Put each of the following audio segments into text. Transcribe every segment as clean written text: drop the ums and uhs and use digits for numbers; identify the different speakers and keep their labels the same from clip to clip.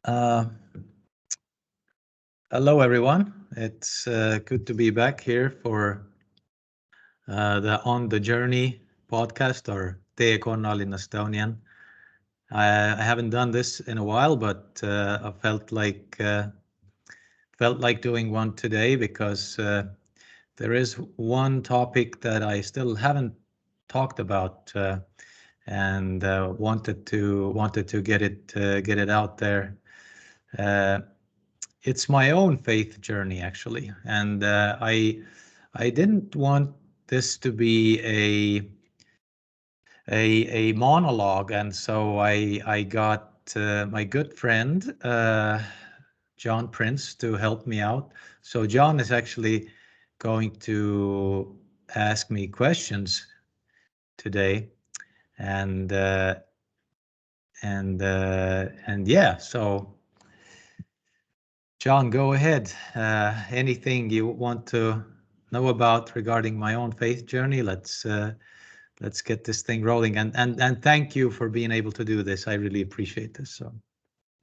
Speaker 1: Uh, Hello, everyone. It's good to be back here for the On the Journey podcast, or TEEKONNAL in Estonian. I haven't done this in a while, but I felt like doing one today because there is one topic that I still haven't talked about, and wanted to get it out there. Uh, it's my own faith journey, actually, and I didn't want this to be a monologue, and so I got my good friend John Prince to help me out. So John is actually going to ask me questions today, and yeah. So John, go ahead. Anything you want to know about regarding my own faith journey? Let's get this thing rolling. And thank you for being able to do this. I really appreciate this. So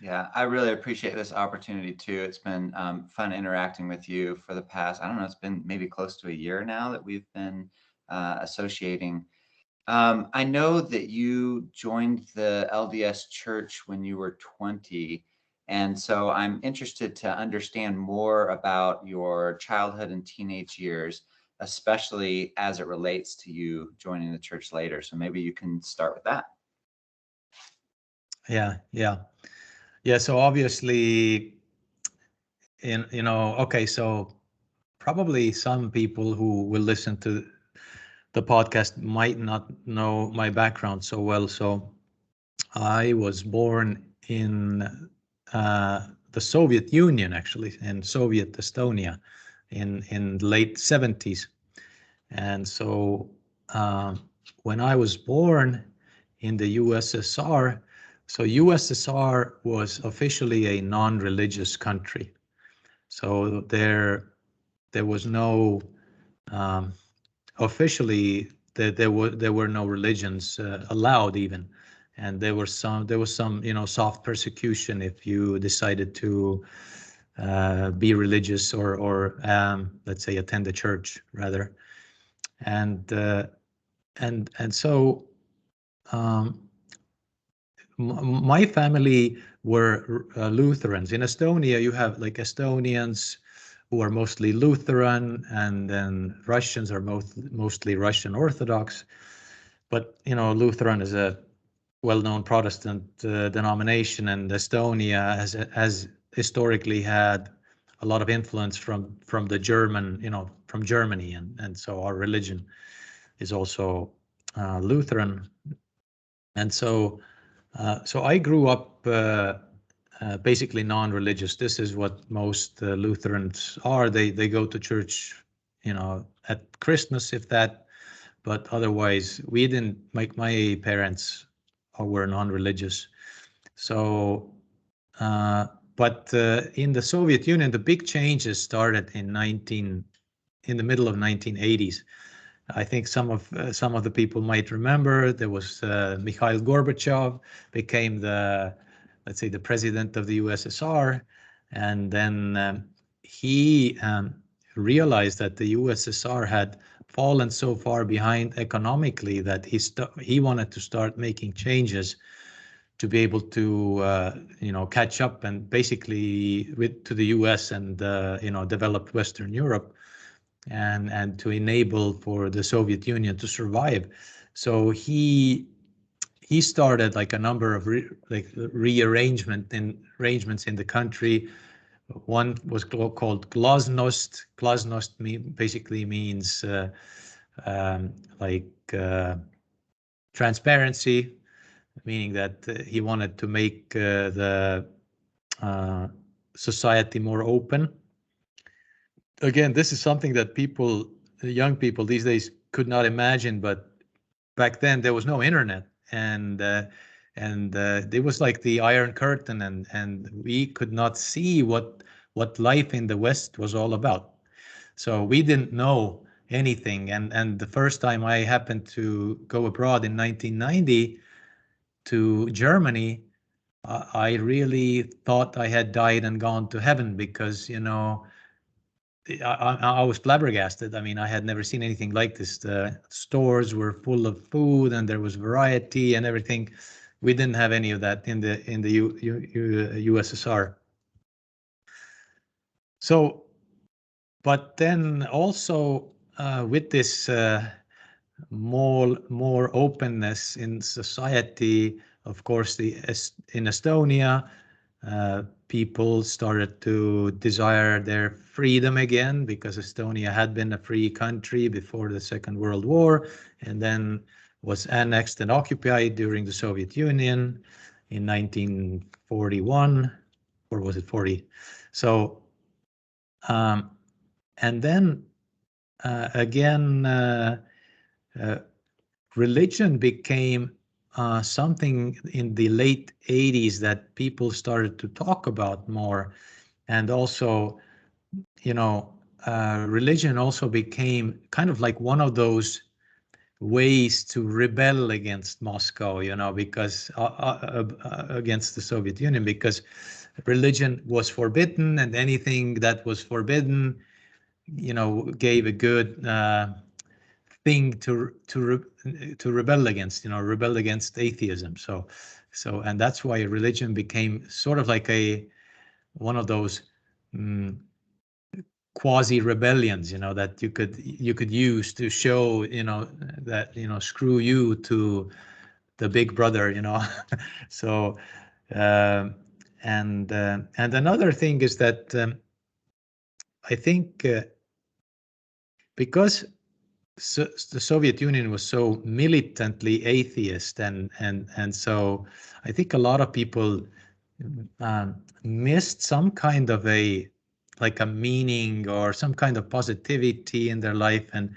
Speaker 2: Yeah, I really appreciate this opportunity too. It's been fun interacting with you for the past, I don't know, it's been maybe close to a year now that we've been associating. I know that you joined the LDS Church when you were 20. And so I'm interested to understand more about your childhood and teenage years, especially as it relates to you joining the church later. So maybe you can start with that.
Speaker 1: yeah. So obviously, okay. So probably some people who will listen to the podcast might not know my background so well. So I was born in the Soviet Union, actually, in Soviet Estonia, in the late 70s. And so when I was born in the USSR, so USSR was officially a non-religious country. So there was no officially there were no religions allowed even, and there was some soft persecution if you decided to be religious, or let's say attend the church rather. And uh, and and so um, my family were Lutherans. In Estonia, you have like Estonians who are mostly Lutheran, and then Russians are mostly Russian Orthodox. But Lutheran is a well-known Protestant denomination, and Estonia has historically had a lot of influence from the German, from Germany, and so our religion is also Lutheran. And so I grew up basically non-religious. This is what most Lutherans are. They go to church, at Christmas, if that, but otherwise we didn't. My parents were non-religious. So, uh, but in the Soviet Union, the big changes started in the middle of 1980s. I think some of the people might remember there was Mikhail Gorbachev became let's say, the president of the USSR, and then he realized that the USSR had fallen so far behind economically that he wanted to start making changes to be able to catch up and basically to the US and developed Western Europe, and to enable for the Soviet Union to survive. So he started like a number of arrangements in the country. One was called glasnost. Glasnost basically means like transparency, meaning that he wanted to make the uh, society more open. Again, this is something that young people these days could not imagine, but back then there was no internet, and it was like the Iron Curtain, and we could not see what life in the West was all about. So we didn't know anything, and the first time I happened to go abroad in 1990 to Germany, I really thought I had died and gone to heaven because, you know, I was flabbergasted. I mean, I had never seen anything like this. The stores were full of food and there was variety and everything. We didn't have any of that in the USSR. So, but then also with this more openness in society, of course, in Estonia, people started to desire their freedom again because Estonia had been a free country before the Second World War and then was annexed and occupied during the Soviet Union in 1941, or was it 40? So, and then again, religion became something in the late 80s that people started to talk about more. And also, you know, religion also became kind of like one of those ways to rebel against Moscow, you know, because against the Soviet Union, because religion was forbidden and anything that was forbidden, you know, gave a good thing to rebel against, you know, rebel against atheism. So and that's why religion became sort of like one of those quasi rebellions, you know, that you could use to show, you know, that, you know, screw you to the big brother, you know. So and another thing is that I think because the Soviet Union was so militantly atheist, and so I think a lot of people missed some kind of a meaning or some kind of positivity in their life. And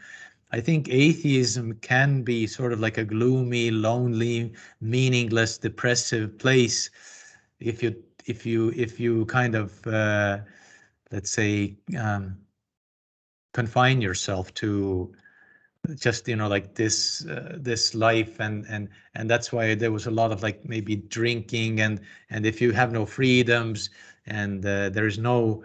Speaker 1: I think atheism can be sort of like a gloomy, lonely, meaningless, depressive place if you kind of let's say confine yourself to just, you know, like this life. And that's why there was a lot of like maybe drinking, and if you have no freedoms and there's no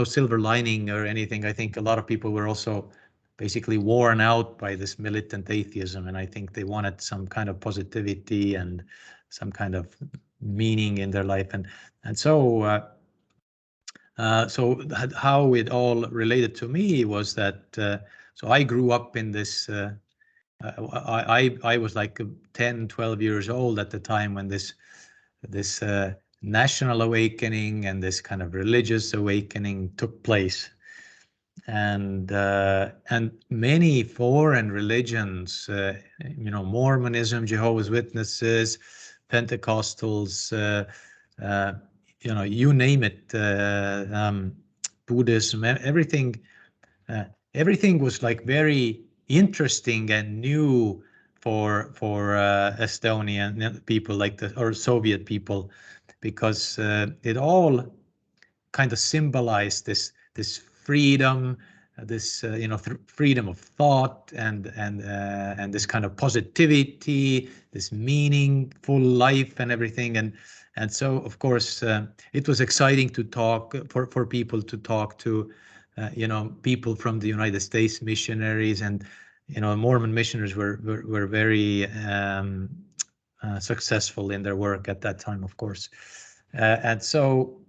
Speaker 1: silver lining or anything, I think a lot of people were also basically worn out by this militant atheism, and I think they wanted some kind of positivity and some kind of meaning in their life. And so how it all related to me was that so I grew up in this I was like 10, 12 years old at the time when this national awakening and this kind of religious awakening took place. And many foreign religions, you know, Mormonism, Jehovah's Witnesses, Pentecostals, you know, you name it, Buddhism, everything was like very interesting and new for Estonian people, like or Soviet people, because it all kind of symbolized this freedom, this you know, freedom of thought, and this kind of positivity, this meaningful life and everything. And so of course it was exciting to talk for people to talk to you know, people from the United States, missionaries, and you know, Mormon missionaries were very successful in their work at that time, of course. And so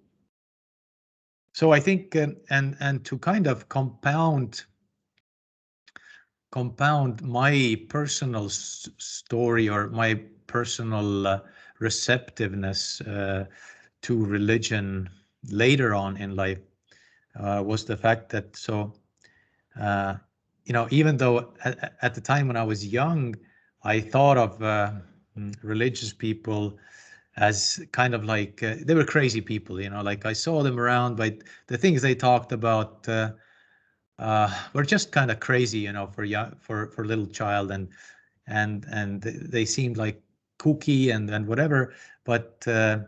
Speaker 1: I think and to kind of compound my personal story, or my personal receptiveness to religion later on in life, was the fact that you know, even though at the time when I was young, I thought of religious people as kind of like they were crazy people, you know, like I saw them around, but the things they talked about were just kind of crazy, you know, for a little child, and they seemed like kooky and whatever, but that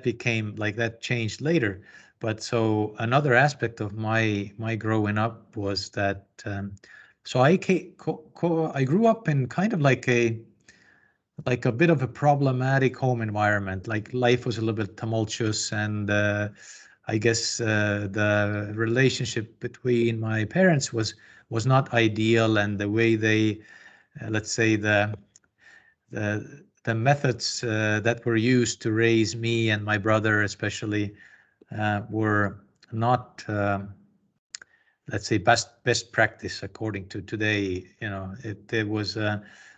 Speaker 1: became like, that changed later. But so another aspect of my growing up was that so I grew up in kind of like like a bit of a problematic home environment. Like life was a little bit tumultuous, and I guess the relationship between my parents was not ideal, and the way they, let's say the methods that were used to raise me and my brother especially were not let's say best practice according to today. It was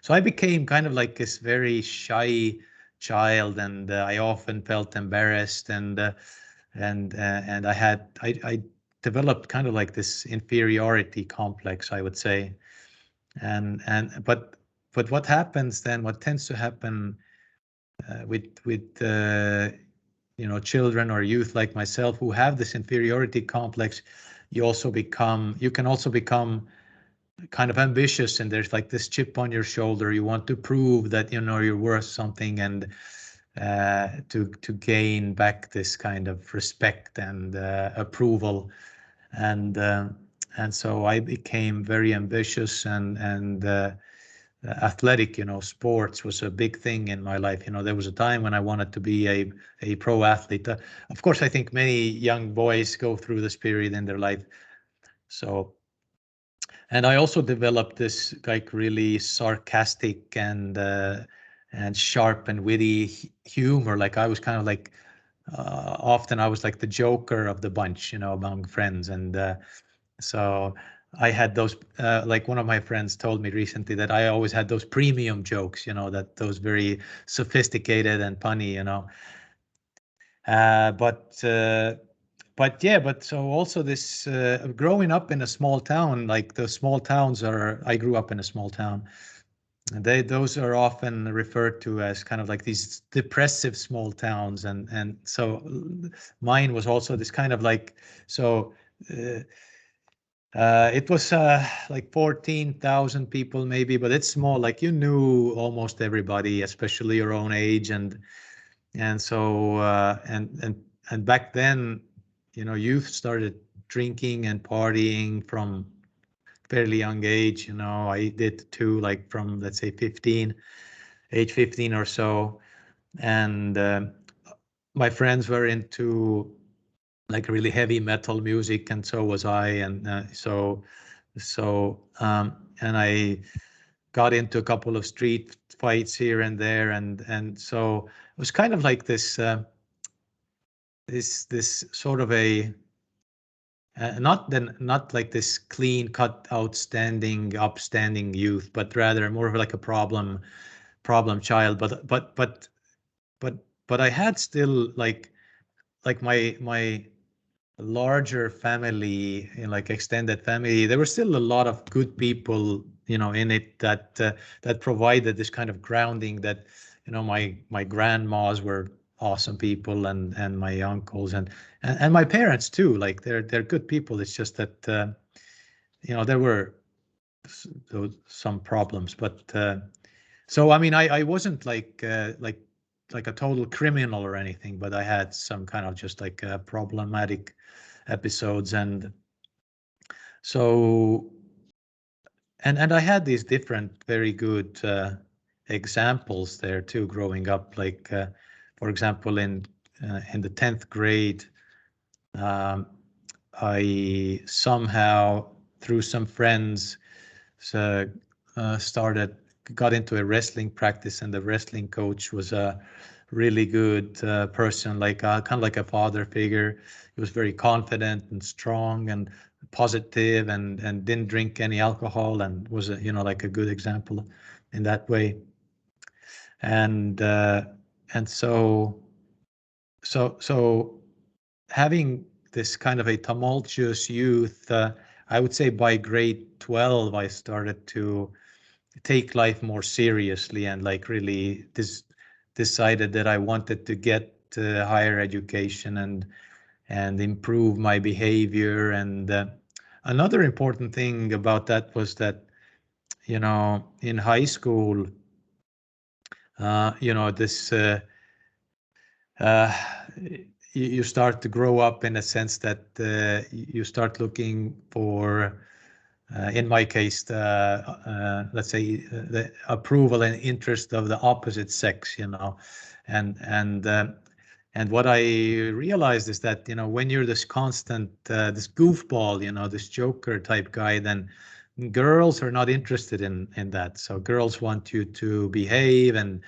Speaker 1: so I became kind of like this very shy child, and I often felt embarrassed, and I developed kind of like this inferiority complex, I would say. And but what happens then, what tends to happen with children or youth like myself who have this inferiority complex, you can also become kind of ambitious, and there's like this chip on your shoulder. You want to prove that you're worth something, and to gain back this kind of respect and approval. And uh, and so I became very ambitious, and athletic, sports was a big thing in my life. There was a time when I wanted to be a pro athlete. Of course, I think many young boys go through this period in their life. So, and I also developed this like really sarcastic and sharp and witty humor. Like I was kind of like often I was like the joker of the bunch, among friends. And so I had those, like one of my friends told me recently that I always had those premium jokes, that those very sophisticated and punny. Uh, but uh, but yeah, but so also this growing up in a small town, like the small towns I grew up in a small town. And those are often referred to as kind of like these depressive small towns, and so mine was also this kind of like so. It was like 14,000 people maybe, but it's small. Like you knew almost everybody, especially your own age, and so and back then, youth started drinking and partying from fairly young age. I did too, like from let's say age 15 or so, and my friends were into like really heavy metal music, and so was I, and and I got into a couple of street fights here and there, and so it was kind of like this sort of a not like this clean cut outstanding upstanding youth, but rather more of like a problem child. But but I had still like my larger family, like extended family, there were still a lot of good people, in it that provided this kind of grounding. That my grandmas were awesome people, and my uncles, and my parents too. Like they're good people. It's just that there were some problems, but so I mean I wasn't like a total criminal or anything, but I had some kind of just like problematic episodes. And so and I had these different very good examples there too growing up. Like for example, in the 10th grade, um, I somehow through some friends so, got into a wrestling practice, and the wrestling coach was a really good person, like kind of like a father figure. He was very confident and strong and positive, and didn't drink any alcohol, and was like a good example in that way. And so having this kind of a tumultuous youth, I would say by grade 12 I started to take life more seriously, and like really decided that I wanted to get higher education and improve my behavior. And another important thing about that was that in high school, this uh, you start to grow up in a sense that you start looking for in my case, let's say the approval and interest of the opposite sex, you know, and what I realized is that, you know, when you're this constant, this goofball, you know, this joker type guy, then girls are not interested in that. So girls want you to behave and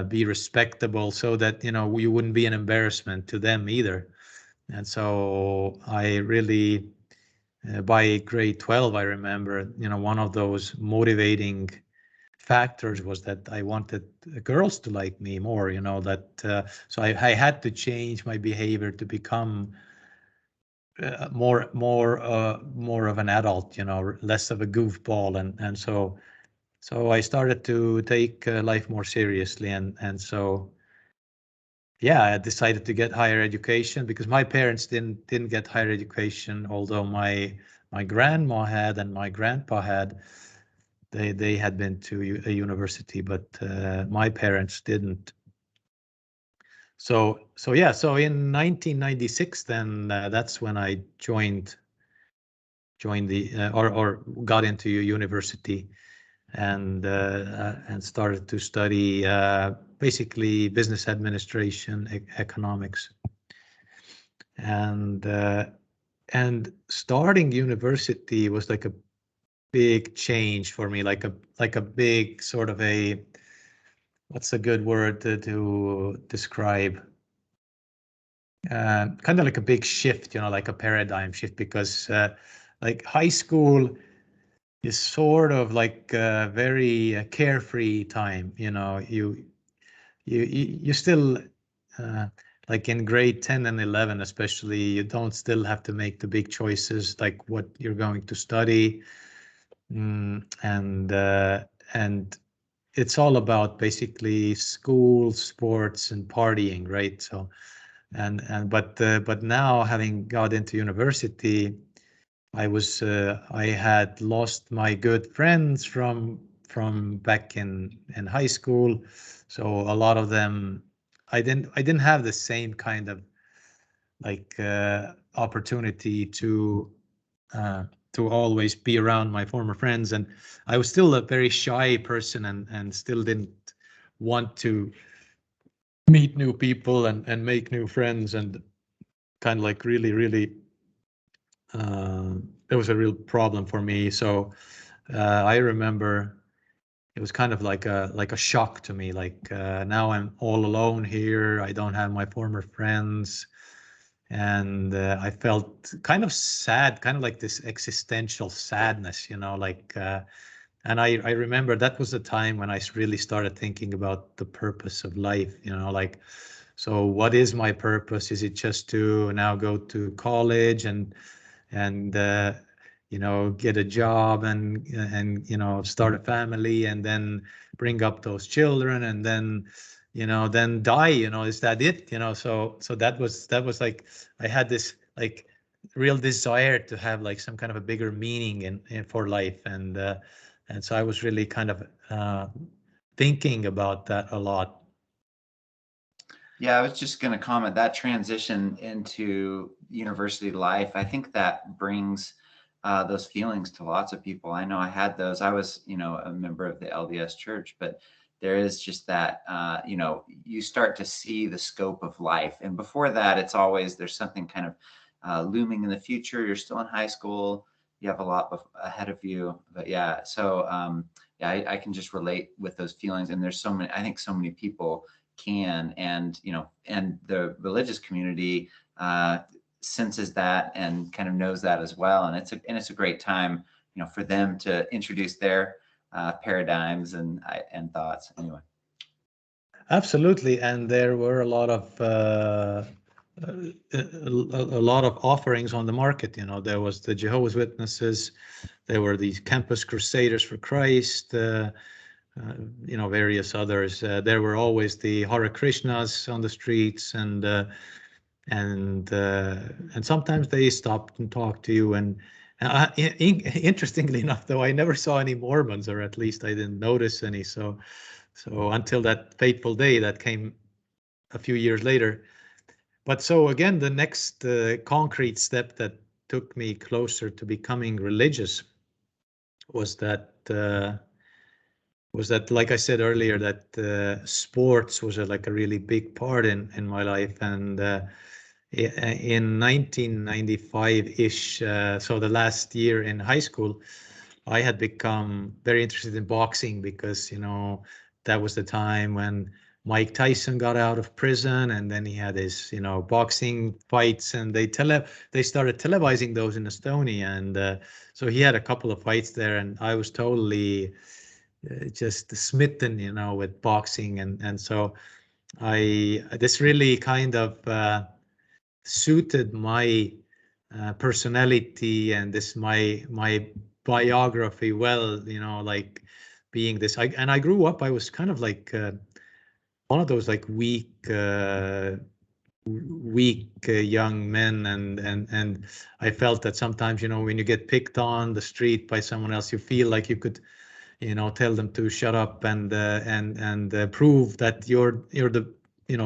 Speaker 1: be respectable, so that, you know, you wouldn't be an embarrassment to them either. And so I really, by grade 12, I remember, you know, one of those motivating factors was that I wanted girls to like me more, you know, that so I had to change my behavior to become more of an adult, you know, less of a goofball, and so I started to take life more seriously, and so yeah, I decided to get higher education, because my parents didn't get higher education, although my grandma had and my grandpa had. They had been to a university, but my parents didn't. So yeah, so in 1996, then that's when I joined the or got into university, and started to study basically business administration, economics, and starting university was like a big change for me, like a big sort of a, what's a good word to describe, kind of like a big shift, you know, like a paradigm shift, because like high school is sort of like a very carefree time, you know, you still like in grade 10 and 11 especially, you don't still have to make the big choices like what you're going to study. And it's all about basically school, sports, and partying, right? So but now, having got into university, I had lost my good friends from back in high school, so a lot of them, I didn't have the same kind of like opportunity uh, to always be around my former friends, and I was still a very shy person, and still didn't want to meet new people and make new friends, and kind of like really it was a real problem for me. So I remember it was kind of like a shock to me, like now I'm all alone here, I don't have my former friends, and I felt kind of sad, kind of like this existential sadness, you know, like and I remember that was the time when I really started thinking about the purpose of life, you know, like, so what is my purpose? Is it just to now go to college and you know, get a job and you know, start a family, and then bring up those children, and then, you know, then die, you know, is that it, you know? So that was like, I had this like real desire to have like some kind of a bigger meaning in for life, and so I was really kind of thinking about that a lot.
Speaker 2: Yeah, I was just going to comment that transition into university life. I think that brings those feelings to lots of people. I know I had those. I was, you know, a member of the LDS church, but there is just that, you know, you start to see the scope of life. And before that, it's always, there's something kind of looming in the future. You're still in high school. You have a lot ahead of you. But yeah, so yeah, I can just relate with those feelings. And there's so many, I think so many people can, and you know, and the religious community senses that and kind of knows that as well, and it's a great time, you know, for them to introduce their paradigms and thoughts. Anyway.
Speaker 1: Absolutely, and there were a lot of a lot of offerings on the market. You know, there was the Jehovah's Witnesses, there were these Campus Crusaders for Christ, you know, various others. There were always the Hare Krishnas on the streets, and sometimes they stopped and talked to you. And interestingly enough, though, I never saw any Mormons, or at least I didn't notice any. So until that fateful day that came a few years later. But so again, the next concrete step that took me closer to becoming religious was that like I said earlier, that sports was like a really big part in my life. And in 1995-ish, so the last year in high school, I had become very interested in boxing because, that was the time when Mike Tyson got out of prison, and then he had his, boxing fights, and they started televising those in Estonia. And so he had a couple of fights there, and I was totally just smitten, with boxing. And so this really kind of suited my personality and this my biography well, like being this. And I grew up, I was kind of like one of those like weak young men, and I felt that sometimes, when you get picked on the street by someone else, you feel like you could, tell them to shut up and prove that you're the,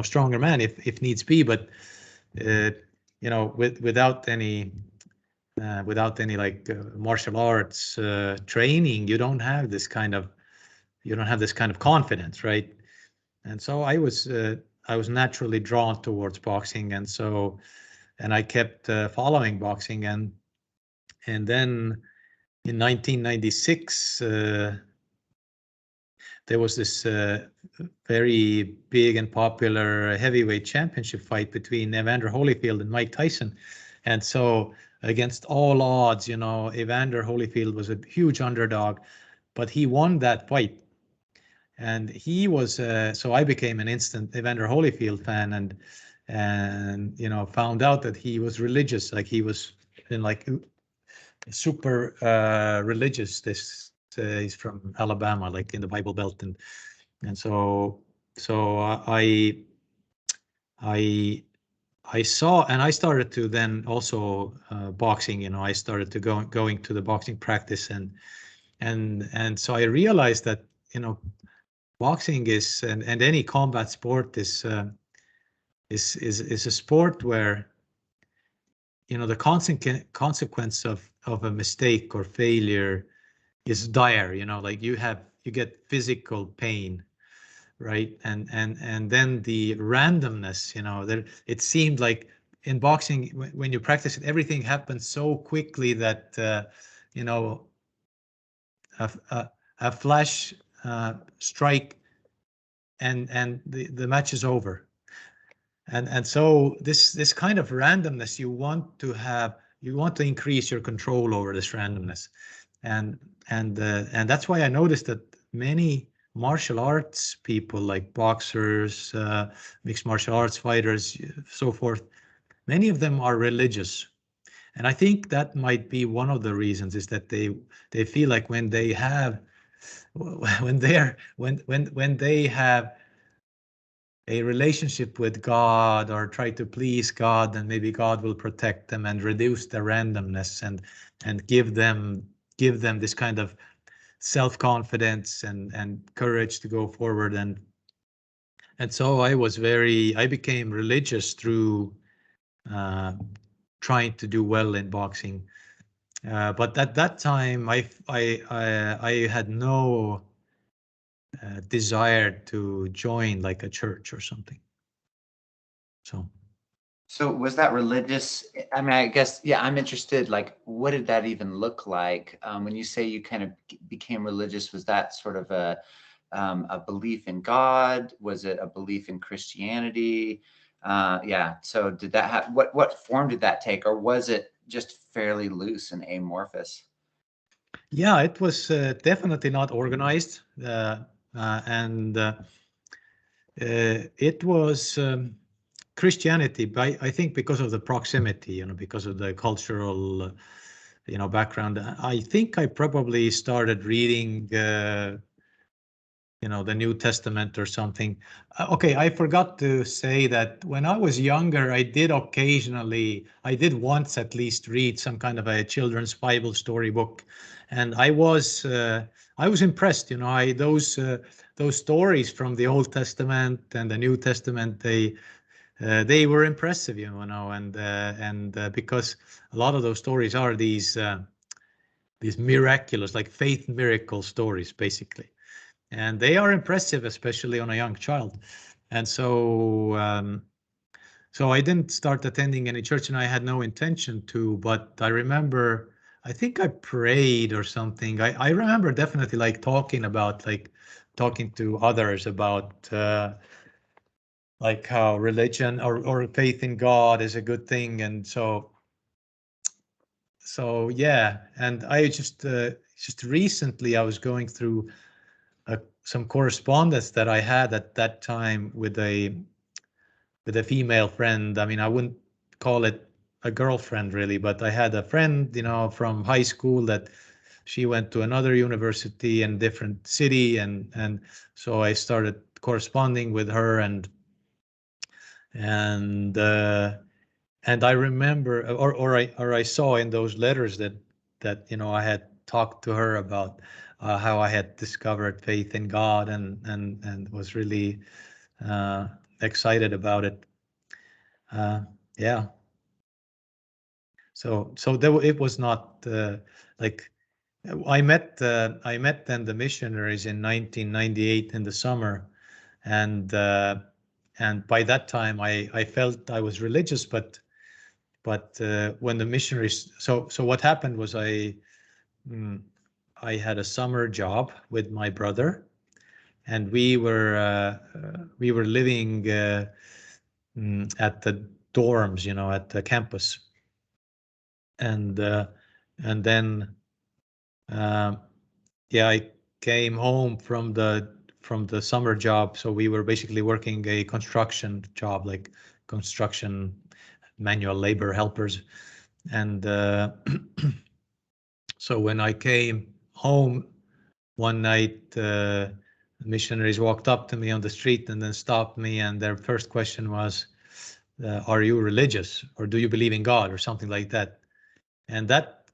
Speaker 1: stronger man if needs be. But uh, without any like martial arts training, you don't have this kind of confidence, right? And so I was naturally drawn towards boxing, and I kept following boxing. And then in 1996, there was this very big and popular heavyweight championship fight between Evander Holyfield and Mike Tyson. And so, against all odds, Evander Holyfield was a huge underdog, but he won that fight. And he was so I became an instant Evander Holyfield fan, and found out that he was religious, like he was in like super religious. He's from Alabama, like in the Bible Belt. And so I I saw, and I started to then also boxing. I started to going to the boxing practice, and so I realized that boxing is, and any combat sport is a sport where the consequence of a mistake or failure is dire. Like you get physical pain, right? And then the randomness, there, it seemed like in boxing, when you practice it, everything happens so quickly that you know a flash strike, and the match is over. And so this kind of randomness, you want to increase your control over this randomness. And that's why I noticed that many martial arts people, like boxers, mixed martial arts fighters, so forth, many of them are religious. And I think that might be one of the reasons, is that they feel like when they have when they have a relationship with God, or try to please God, then maybe God will protect them and reduce the randomness, and give them this kind of self-confidence and courage to go forward. And so I became religious through uh, trying to do well in boxing. But at that time, I had no desire to join like a church or something.
Speaker 2: So was that religious? I mean, I guess, yeah, I'm interested, like, what did that even look like? When you say you kind of became religious, was that sort of a belief in God? Was it a belief in Christianity? Yeah. So did that have, what form did that take, or was it just fairly loose and amorphous?
Speaker 1: Yeah, it was definitely not organized, and it was Christianity. But I think because of the proximity, because of the cultural, background. I think I probably started reading, the New Testament or something. Okay, I forgot to say that when I was younger, I did once at least read some kind of a children's Bible story book, and I was impressed. Those stories from the Old Testament and the New Testament, they were impressive, and because a lot of those stories are these these miraculous, like faith miracle stories, basically. And they are impressive, especially on a young child. And so, so I didn't start attending any church, and I had no intention to, but I remember, I think I prayed or something. I remember definitely like talking to others about like how religion or faith in God is a good thing. And so yeah, and I just recently I was going through some correspondence that I had at that time with a female friend. I mean, I wouldn't call it a girlfriend really, but I had a friend, you know, from high school that she went to another university in a different city, and so I started corresponding with her, and I remember, or I saw in those letters that you know I had talked to her about how I had discovered faith in God, and was really excited about it. Yeah. So it was not like I met then the missionaries in 1998 in the summer, and by that time I felt I was religious, but when the missionaries, so what happened was mm, I had a summer job with my brother, and we were living at the dorms, you know, at the campus, and then yeah, I came home from the summer job, so we were basically working a construction job, like construction manual labor helpers, and so when I came home one night, missionaries walked up to me on the street and then stopped me, and their first question was, are you religious, or do you believe in God, or something like that? And that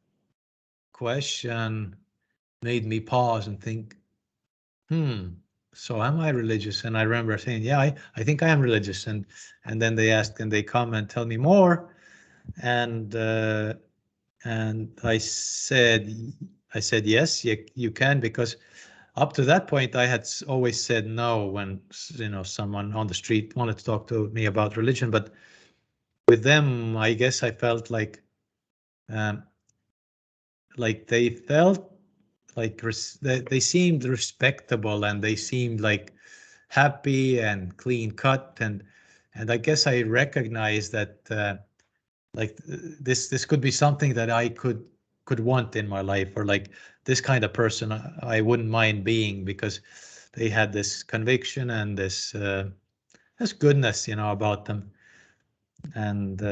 Speaker 1: question made me pause and think, so am I religious? And I remember saying, yeah, I think I am religious. And then they asked, can they come and tell me more? And I said yes, you can, because up to that point I had always said no when, you know, someone on the street wanted to talk to me about religion. But with them, I guess I felt um, like they felt like they seemed respectable, and they seemed like happy and clean cut, and I guess I recognized that like this could be something that I could want in my life, or like this kind of person I wouldn't mind being, because they had this conviction and this goodness, you know, about them, and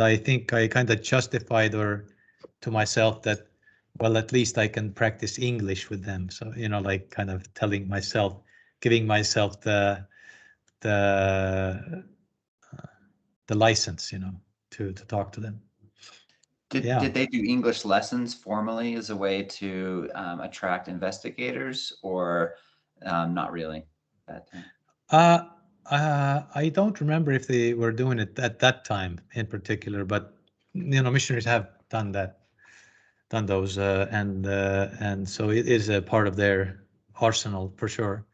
Speaker 1: I think I kind of justified or to myself that, well, at least I can practice English with them. So, you know, like kind of telling myself, giving myself the the license, you know, to talk to them. Yeah.
Speaker 2: Did they do English lessons formally as a way to attract investigators, or not really that time?
Speaker 1: I don't remember if they were doing it at that time in particular, but you know, missionaries have done those, and so it is a part of their arsenal for sure.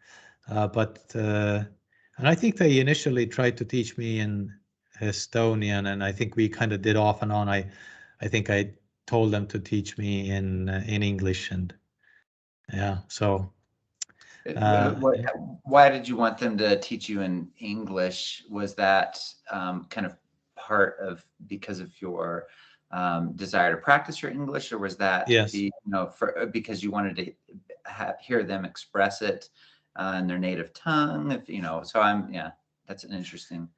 Speaker 1: And I think they initially tried to teach me in Estonian, and I think we kind of did off and on. I think I told them to teach me in English, and yeah, so yeah.
Speaker 2: Why did you want them to teach you in English? Was that kind of part of because of your desire to practice your English, or was that
Speaker 1: Yes.
Speaker 2: because you wanted to hear them express it in their native tongue? If you know, so yeah, that's an interesting.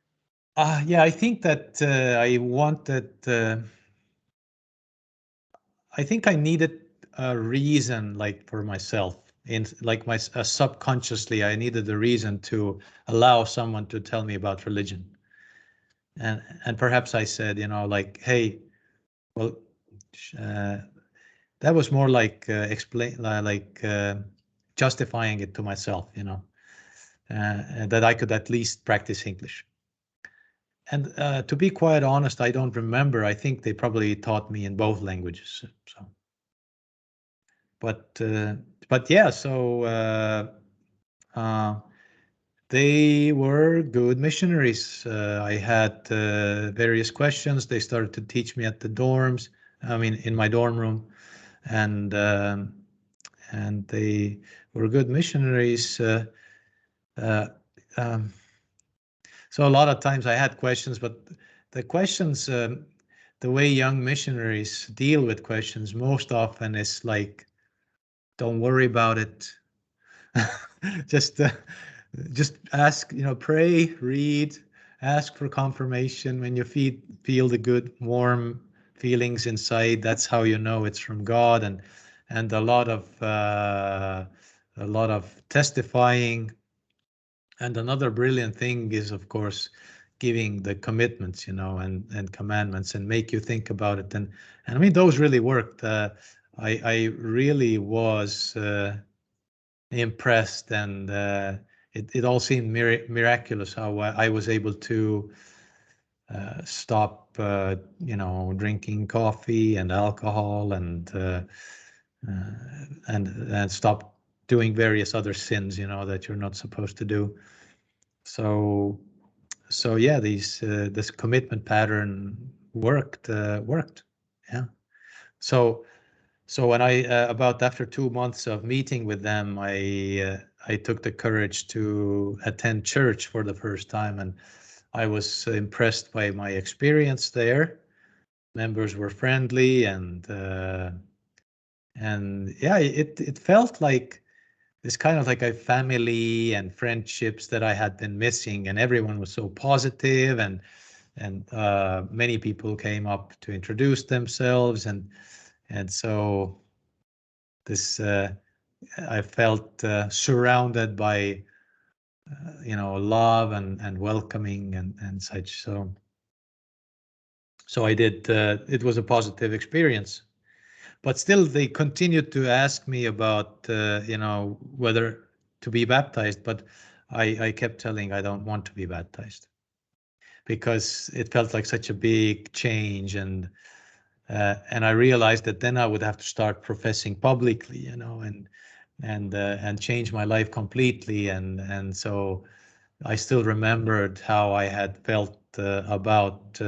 Speaker 1: Yeah, I think that I wanted. I think I needed a reason, like for myself, in like my subconsciously, I needed a reason to allow someone to tell me about religion, and perhaps I said, you know, like, hey, well, uh, that was more like justifying it to myself, you know, and that I could at least practice English. And to be quite honest, I don't remember. I think they probably taught me in both languages. So but yeah, so they were good missionaries. I had various questions. They started to teach me at the dorms. I mean, in my dorm room, and they were good missionaries. So a lot of times I had questions, but the questions, the way young missionaries deal with questions most often is like, don't worry about it. just just ask, pray, read, ask for confirmation. When you feel the good warm feelings inside, that's how you know it's from God. And a lot of testifying. And another brilliant thing is, of course, giving the commitments, and commandments, and make you think about it. And I mean, those really worked. I really was impressed, and it all seemed miraculous how I was able to stop, drinking coffee and alcohol, and stop doing various other sins, that you're not supposed to do. So yeah, this commitment pattern worked. Yeah. So when I about after 2 months of meeting with them, I took the courage to attend church for the first time, and I was impressed by my experience there. Members were friendly, and yeah, it felt like this kind of like a family and friendships that I had been missing, and everyone was so positive, and many people came up to introduce themselves, and so this I felt surrounded by love and welcoming and such. So I did. It was a positive experience. But still, they continued to ask me about, whether to be baptized. But I kept telling I don't want to be baptized, because it felt like such a big change, and I realized that then I would have to start professing publicly, and change my life completely. And so I still remembered how I had felt about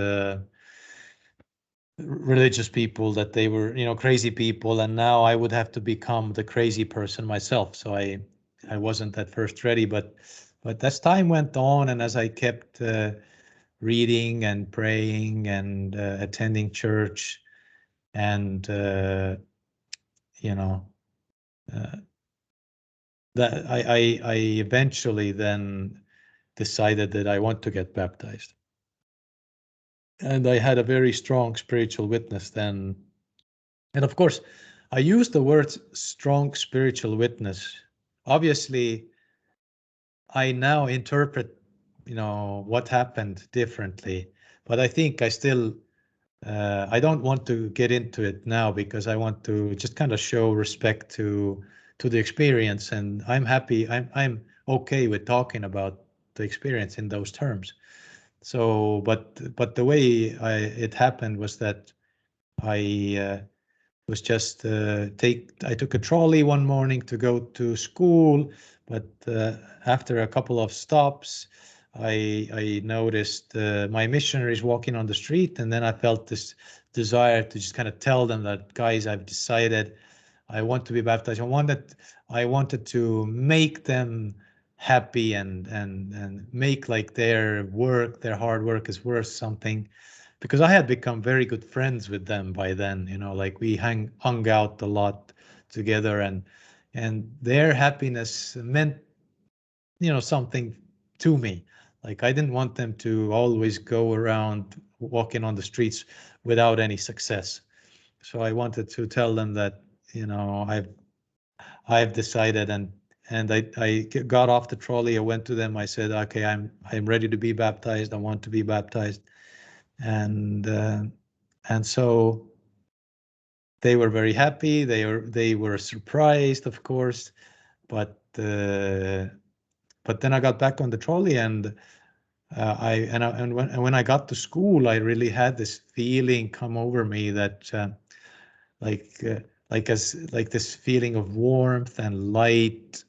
Speaker 1: religious people, that they were, crazy people, and now I would have to become the crazy person myself. So I wasn't at first ready, but as time went on, and as I kept reading and praying and attending church, and that I eventually then decided that I want to get baptized. And I had a very strong spiritual witness then. And of course, I use the word strong spiritual witness. Obviously, I now interpret, what happened differently, but I think I still, I don't want to get into it now, because I want to just kind of show respect to the experience, and I'm happy. I'm okay with talking about the experience in those terms. So, but the way it happened was that I was just I took a trolley one morning to go to school, but after a couple of stops, I noticed my missionaries walking on the street, and then I felt this desire to just kind of tell them that, guys, I've decided I want to be baptized. I wanted to make them happy, and make like their hard work is worth something, because I had become very good friends with them by then. Like we hung out a lot together, and their happiness meant, something to me. Like I didn't want them to always go around walking on the streets without any success. So I wanted to tell them that, I've decided, and I got off the trolley. I went to them. I said, okay, I'm ready to be baptized. I want to be baptized. And so they were very happy. They were surprised, of course, but then I got back on the trolley, and when I got to school, I really had this feeling come over me that like like this feeling of warmth and light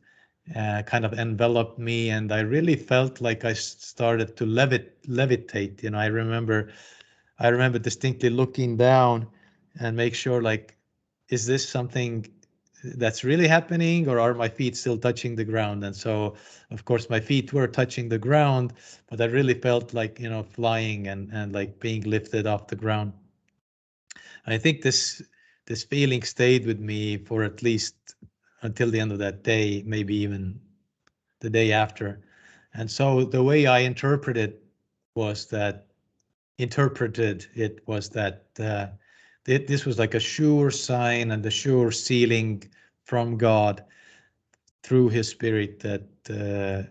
Speaker 1: kind of enveloped me, and I really felt like I started to levitate. You know, I remember distinctly looking down and make sure, like, is this something that's really happening, or are my feet still touching the ground? And so, of course, my feet were touching the ground, but I really felt like, you know, flying and like being lifted off the ground. I think this feeling stayed with me for at least until the end of that day, maybe even the day after. And so the way I interpreted it was that this was like a sure sign and a sure sealing from God through His Spirit that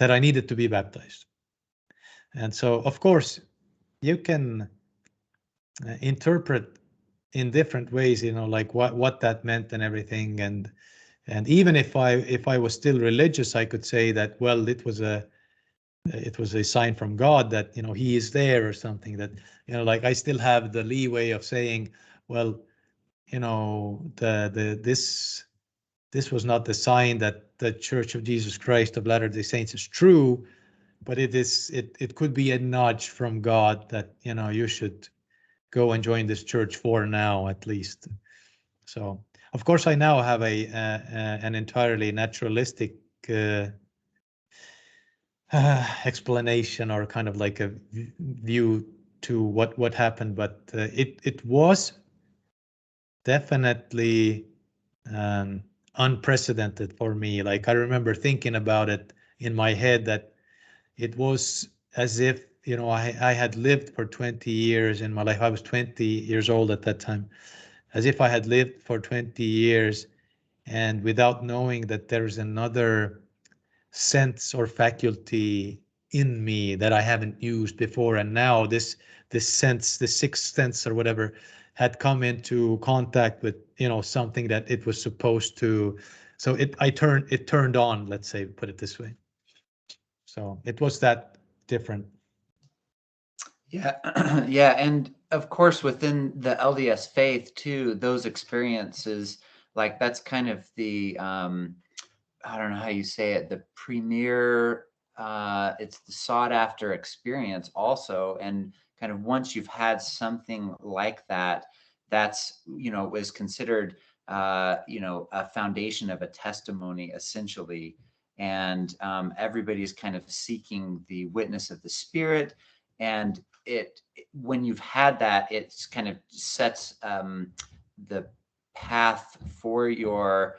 Speaker 1: I needed to be baptized. And so, of course, you can interpret in different ways, you know, like what that meant and everything. And even if I was still religious, I could say that, well, it was a sign from God that, you know, He is there, or something, that, you know, like I still have the leeway of saying, well, you know, this was not the sign that the Church of Jesus Christ of Latter-day Saints is true, but it could be a nudge from God that, you know, you should go and join this church for now, at least. So, of course, I now have an entirely naturalistic explanation, or kind of like a view to what happened, but it was definitely unprecedented for me. Like, I remember thinking about it in my head, that it was as if, you know, I had lived for 20 years in my life. I was 20 years old at that time. As if I had lived for 20 years, and without knowing that there's another sense or faculty in me that I haven't used before, and now this sense, the sixth sense or whatever, had come into contact with, you know, something that it was supposed to. So it turned on, let's say, put it this way. So it was that different.
Speaker 2: Yeah, yeah, and of course within the LDS faith too, those experiences, like that's kind of the I don't know how you say it, the premier, it's the sought after experience also. And kind of once you've had something like that, that's, you know, is considered, you know, a foundation of a testimony essentially. And everybody's kind of seeking the witness of the Spirit. And when you've had that, it's kind of sets the path for your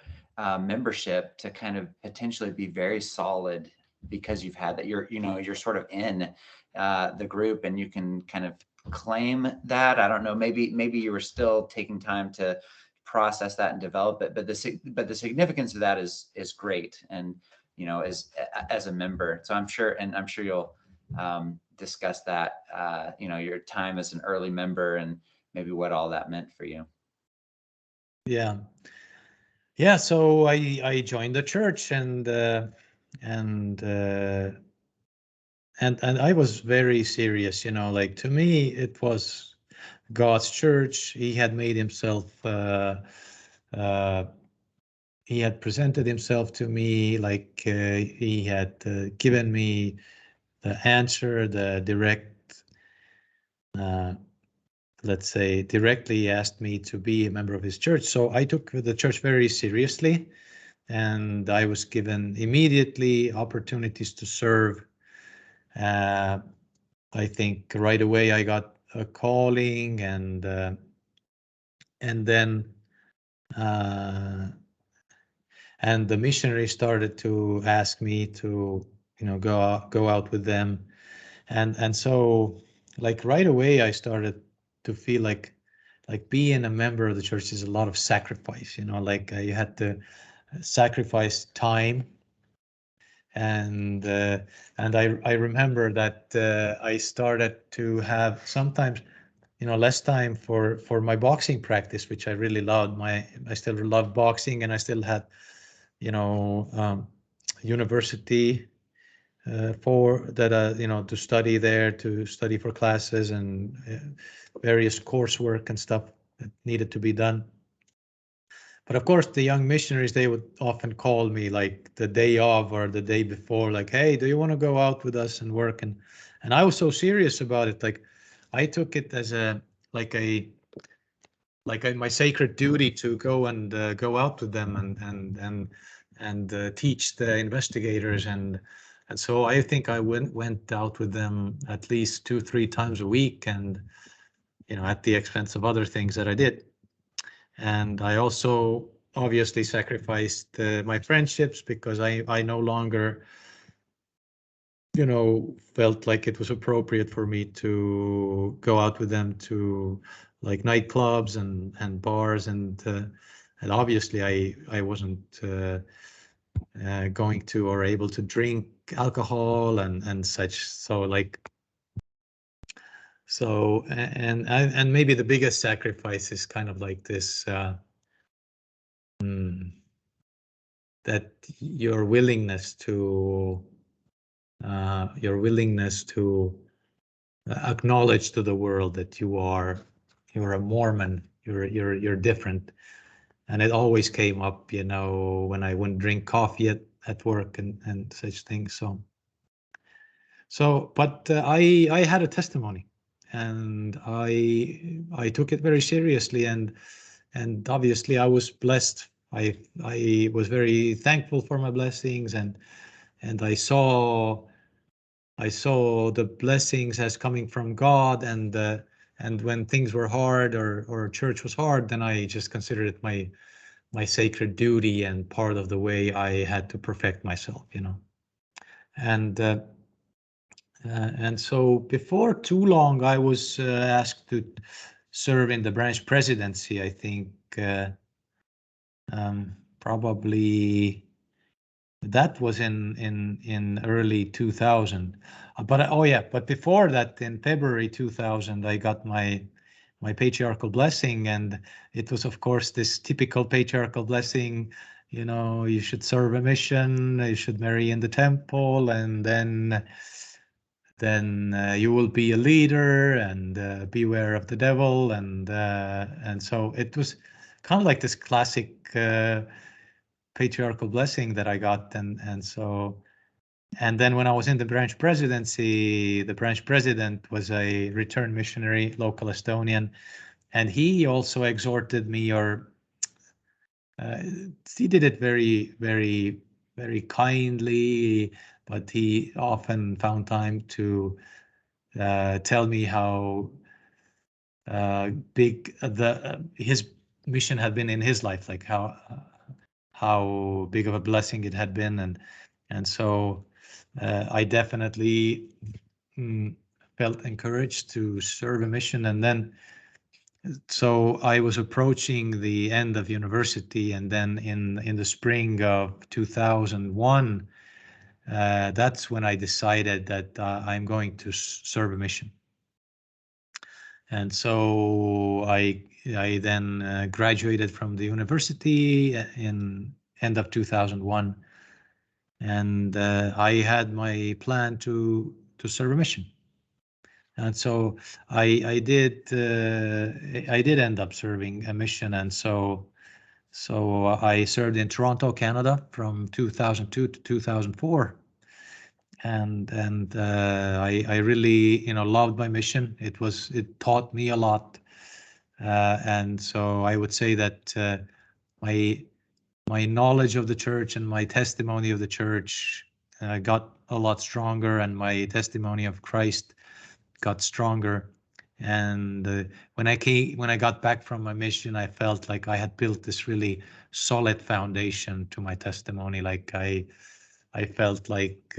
Speaker 2: membership to kind of potentially be very solid, because you've had that. You're sort of in the group, and you can kind of claim that. I don't know, maybe you were still taking time to process that and develop it, but the significance of that is great. And, you know, as a member, so I'm sure you'll discuss that, you know, your time as an early member and maybe what all that meant for you.
Speaker 1: Yeah. Yeah, so I joined the church, and and uh, and I was very serious, you know, like, to me it was God's church. He had made himself uh, he had presented himself to me, like, he had given me the answer, the direct, uh, let's say, directly asked me to be a member of his church. So I took the church very seriously, and I was given immediately opportunities to serve. I think right away I got a calling, and then and the missionary started to ask me to, you know, go out with them, and so, like, right away I started to feel like being a member of the church is a lot of sacrifice, you know, like, you had to sacrifice time, and I remember that I started to have sometimes, you know, less time for my boxing practice, which I really loved. I still love boxing, and I still had, you know, university for that, you know, to study there, to study for classes, and various coursework and stuff. that needed to be done. But of course, the young missionaries, they would often call me like the day of or the day before, like, hey, do you want to go out with us and work? And I was so serious about it. Like, I took it as my sacred duty to go and go out with them and teach the investigators. And so I think I went out with them at least 2-3 times a week, and at the expense of other things that I did. And I also obviously sacrificed my friendships, because I no longer felt like it was appropriate for me to go out with them to like nightclubs and bars, and obviously I wasn't going to or able to drink alcohol and such. And maybe the biggest sacrifice is kind of like this, that your willingness to acknowledge to the world that you're a Mormon, you're different. And it always came up, when I wouldn't drink coffee at work and such things. But I had a testimony, and I took it very seriously, and obviously I was blessed. I was very thankful for my blessings, and I saw the blessings as coming from God, and when things were hard or church was hard, then I just considered it my sacred duty and part of the way I had to perfect myself, and so before too long, I was asked to serve in the branch presidency. I think probably that was in early 2000. But before that, in February 2000, I got my patriarchal blessing, and it was, of course, this typical patriarchal blessing. You should serve a mission, you should marry in the temple, and then you will be a leader, and beware of the devil, and so it was kind of like this classic patriarchal blessing that I got, and then when I was in the branch presidency, the branch president was a returned missionary, local Estonian, and he also exhorted me, or he did it very, very, very kindly, but he often found time to tell me how big his mission had been in his life, like how big of a blessing it had been, and so I definitely felt encouraged to serve a mission. And then so I was approaching the end of university, and then in the spring of 2001, that's when I decided that I'm going to serve a mission. And so I then graduated from the university in end of 2001, and I had my plan to serve a mission. And so I did end up serving a mission, and so I served in Toronto, Canada, from 2002 to 2004. And I really loved my mission. It taught me a lot, and so I would say that my knowledge of the church and my testimony of the church got a lot stronger, and my testimony of Christ got stronger. And when I got back from my mission, I felt like I had built this really solid foundation to my testimony. Like I felt like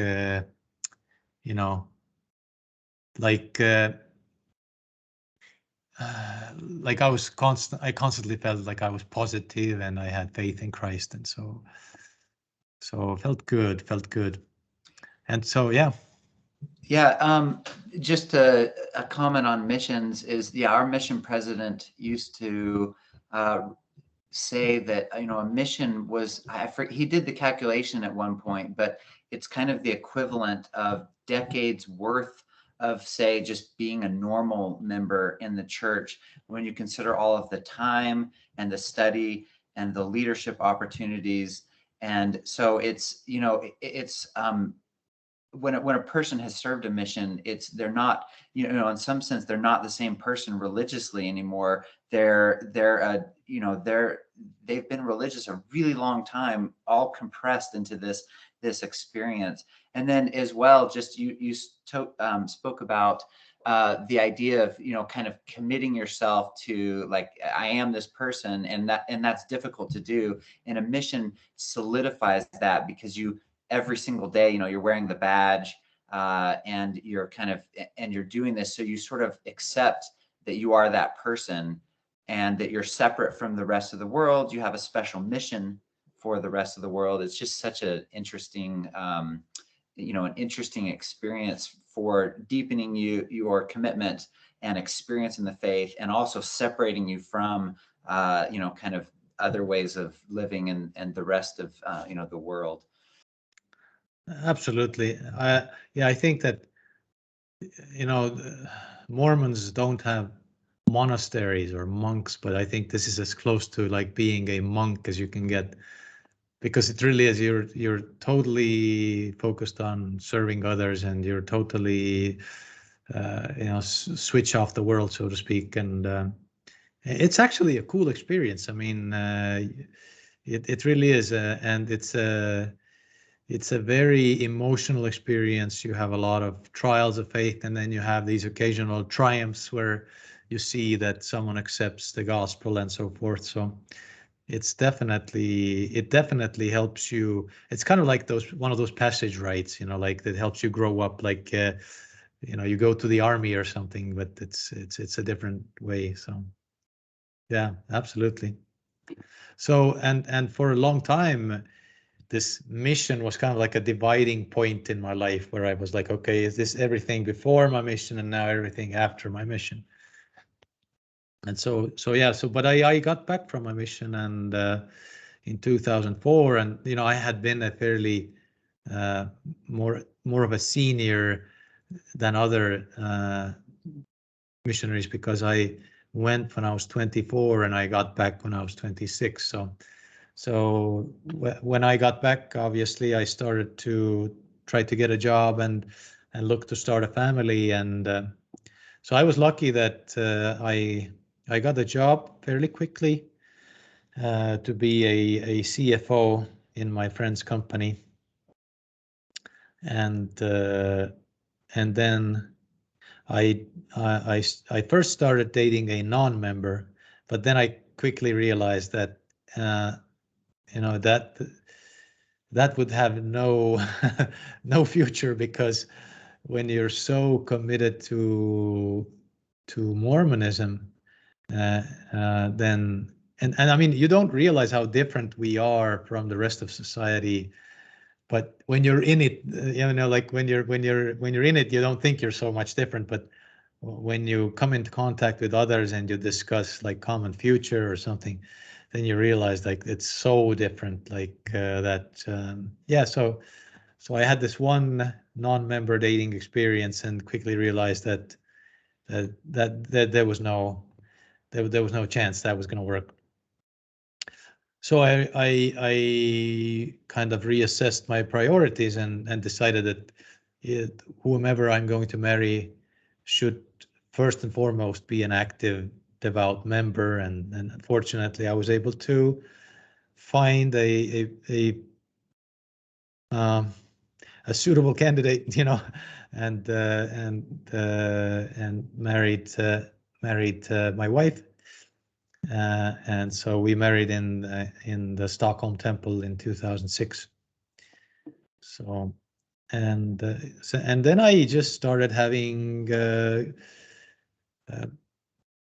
Speaker 1: like I constantly felt like I was positive and I had faith in Christ, and so felt good. And so yeah.
Speaker 2: Just a comment on missions is, our mission president used to say that a mission was, he did the calculation at one point, but it's kind of the equivalent of decades worth say, just being a normal member in the church, when you consider all of the time and the study and the leadership opportunities. And so it's, it's when a person has served a mission, they're not, in some sense, they're not the same person religiously anymore. They've been religious a really long time, all compressed into this experience. And then as well, just you spoke about the idea of, kind of committing yourself to, like, I am this person, and that's difficult to do. And a mission solidifies that, because every single day, you're wearing the badge, and you're doing this. So you sort of accept that you are that person, and that you're separate from the rest of the world. You have a special mission for the rest of the world. It's just such an interesting, an interesting experience for deepening your commitment and experience in the faith, and also separating you from, kind of other ways of living and the rest of, the world.
Speaker 1: Absolutely. I think that, Mormons don't have monasteries or monks, but I think this is as close to like being a monk as you can get, because it really is, you're totally focused on serving others, and you're totally switch off the world, so to speak. And it's actually a cool experience. I mean, it really is, and it's a very emotional experience. You have a lot of trials of faith, and then you have these occasional triumphs where you see that someone accepts the gospel and so forth. So it definitely helps you. It's kind of like one of those passage rites, like that helps you grow up. Like you go to the army or something, but it's a different way. So yeah, absolutely. So and for a long time, this mission was kind of like a dividing point in my life, where I was like, okay, is this everything before my mission and now everything after my mission? And but I got back from my mission, and in 2004, and I had been a fairly more of a senior than other missionaries, because I went when I was 24 and I got back when I was 26. So when I got back, obviously I started to try to get a job and look to start a family. And so I was lucky that I got a job fairly quickly to be a CFO in my friend's company. And then I first started dating a non-member, but then I quickly realized that that would have no no future, because when you're so committed to Mormonism, then and I mean, you don't realize how different we are from the rest of society. But when you're in it, like when you're in it, you don't think you're so much different. But when you come into contact with others and you discuss like common future or something, then you realize like it's so different. Like that. Yeah. So I had this one non-member dating experience and quickly realized that there was no chance that was going to work. So I kind of reassessed my priorities and decided that whomever I'm going to marry should first and foremost be an active, devout member. And unfortunately, I was able to find a suitable candidate, and married my wife. And so we married in the Stockholm Temple in 2006. So and then I just started having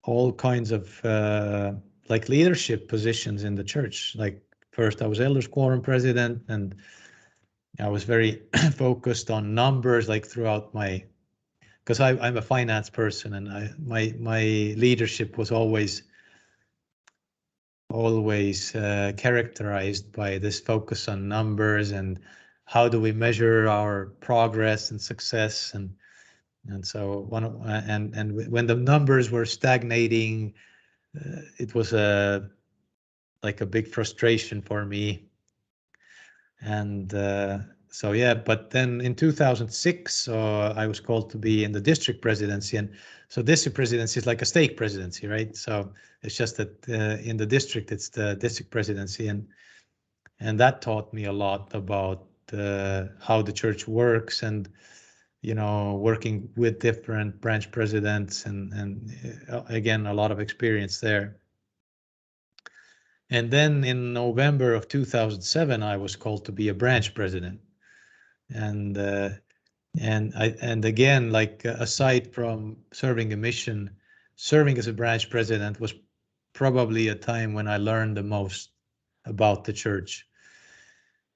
Speaker 1: all kinds of like leadership positions in the church. Like first I was Elders Quorum president, and I was very focused on numbers, like throughout because I'm a finance person, and my leadership was always characterized by this focus on numbers and how do we measure our progress and success. And And so when the numbers were stagnating, it was like a big frustration for me. And so yeah, but then in 2006, I was called to be in the district presidency, and so district presidency is like a stake presidency, right? So it's just that in the district, it's the district presidency, and that taught me a lot about how the church works, and working with different branch presidents, and again, a lot of experience there. And then in November of 2007, I was called to be a branch president. And again, like aside from serving a mission, serving as a branch president was probably a time when I learned the most about the church.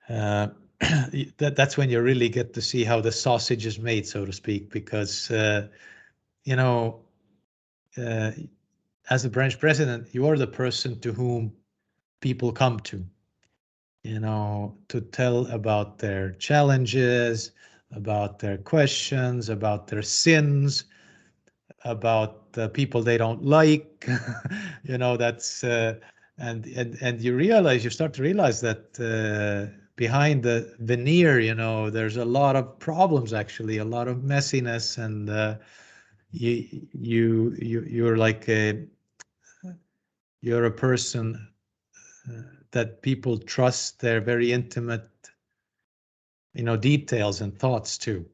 Speaker 1: That's when you really get to see how the sausage is made, so to speak, because as a branch president, you are the person to whom people come to, to tell about their challenges, about their questions, about their sins, about the people they don't like. That's and you start to realize that behind the veneer, there's a lot of problems, actually, a lot of messiness, and you're like you're a person that people trust their very intimate, details and thoughts too,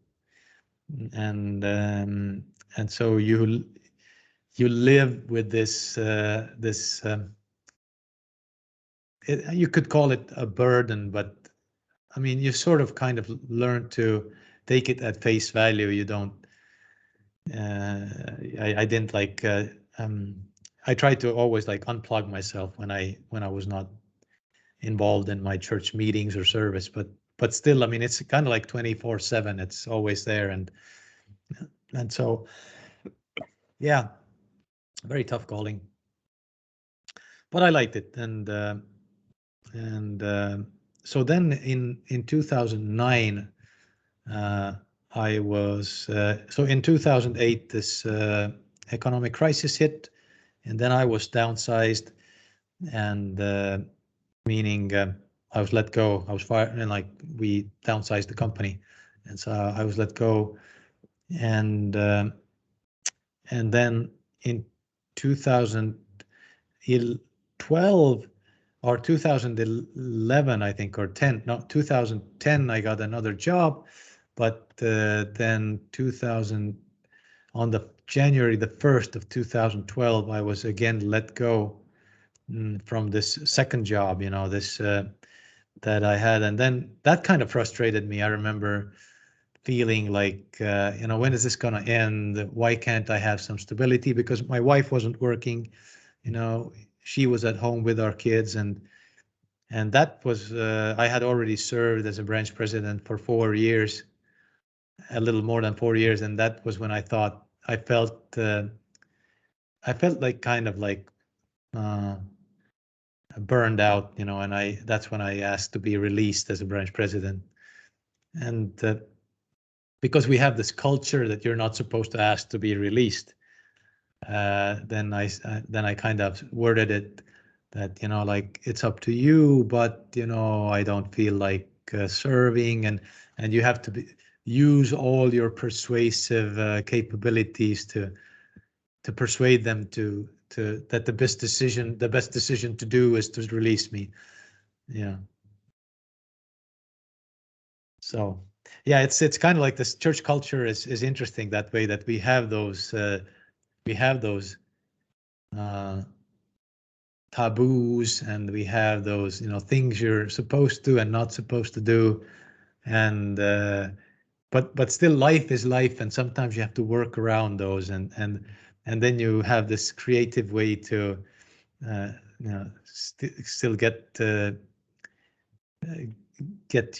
Speaker 1: and so you live with this you could call it a burden, but I mean, you sort of kind of learn to take it at face value. You don't. I didn't like. I tried to always like unplug myself when I was not involved in my church meetings or service, but still, I mean, it's kind of like 24/7. It's always there, and so yeah, very tough calling, but I liked it, and so then in 2009, I was so in 2008 this economic crisis hit, and then I was downsized, and meaning I was let go. I was fired, and like we downsized the company, and so I was let go, and then in 2012 or 2011, I think, or 10, no, 2010, I got another job, but then on the January the 1st of 2012, I was again let go from this second job, this that I had, and then that kind of frustrated me. I remember feeling like, when is this going to end? Why can't I have some stability? Because my wife wasn't working, she was at home with our kids, and that was I had already served as a branch president for 4 years, a little more than 4 years, and that was when I felt like kind of like burned out, and that's when I asked to be released as a branch president. And because we have this culture that you're not supposed to ask to be released, then I kind of worded it that, like, it's up to you, but I don't feel like serving, and you have to use all your persuasive capabilities to persuade them to that the best decision to do is to release me. Yeah. So yeah, it's kind of like this church culture is interesting that way, that we have those taboos, and we have those things you're supposed to and not supposed to do, and but still life is life, and sometimes you have to work around those, and then you have this creative way to still get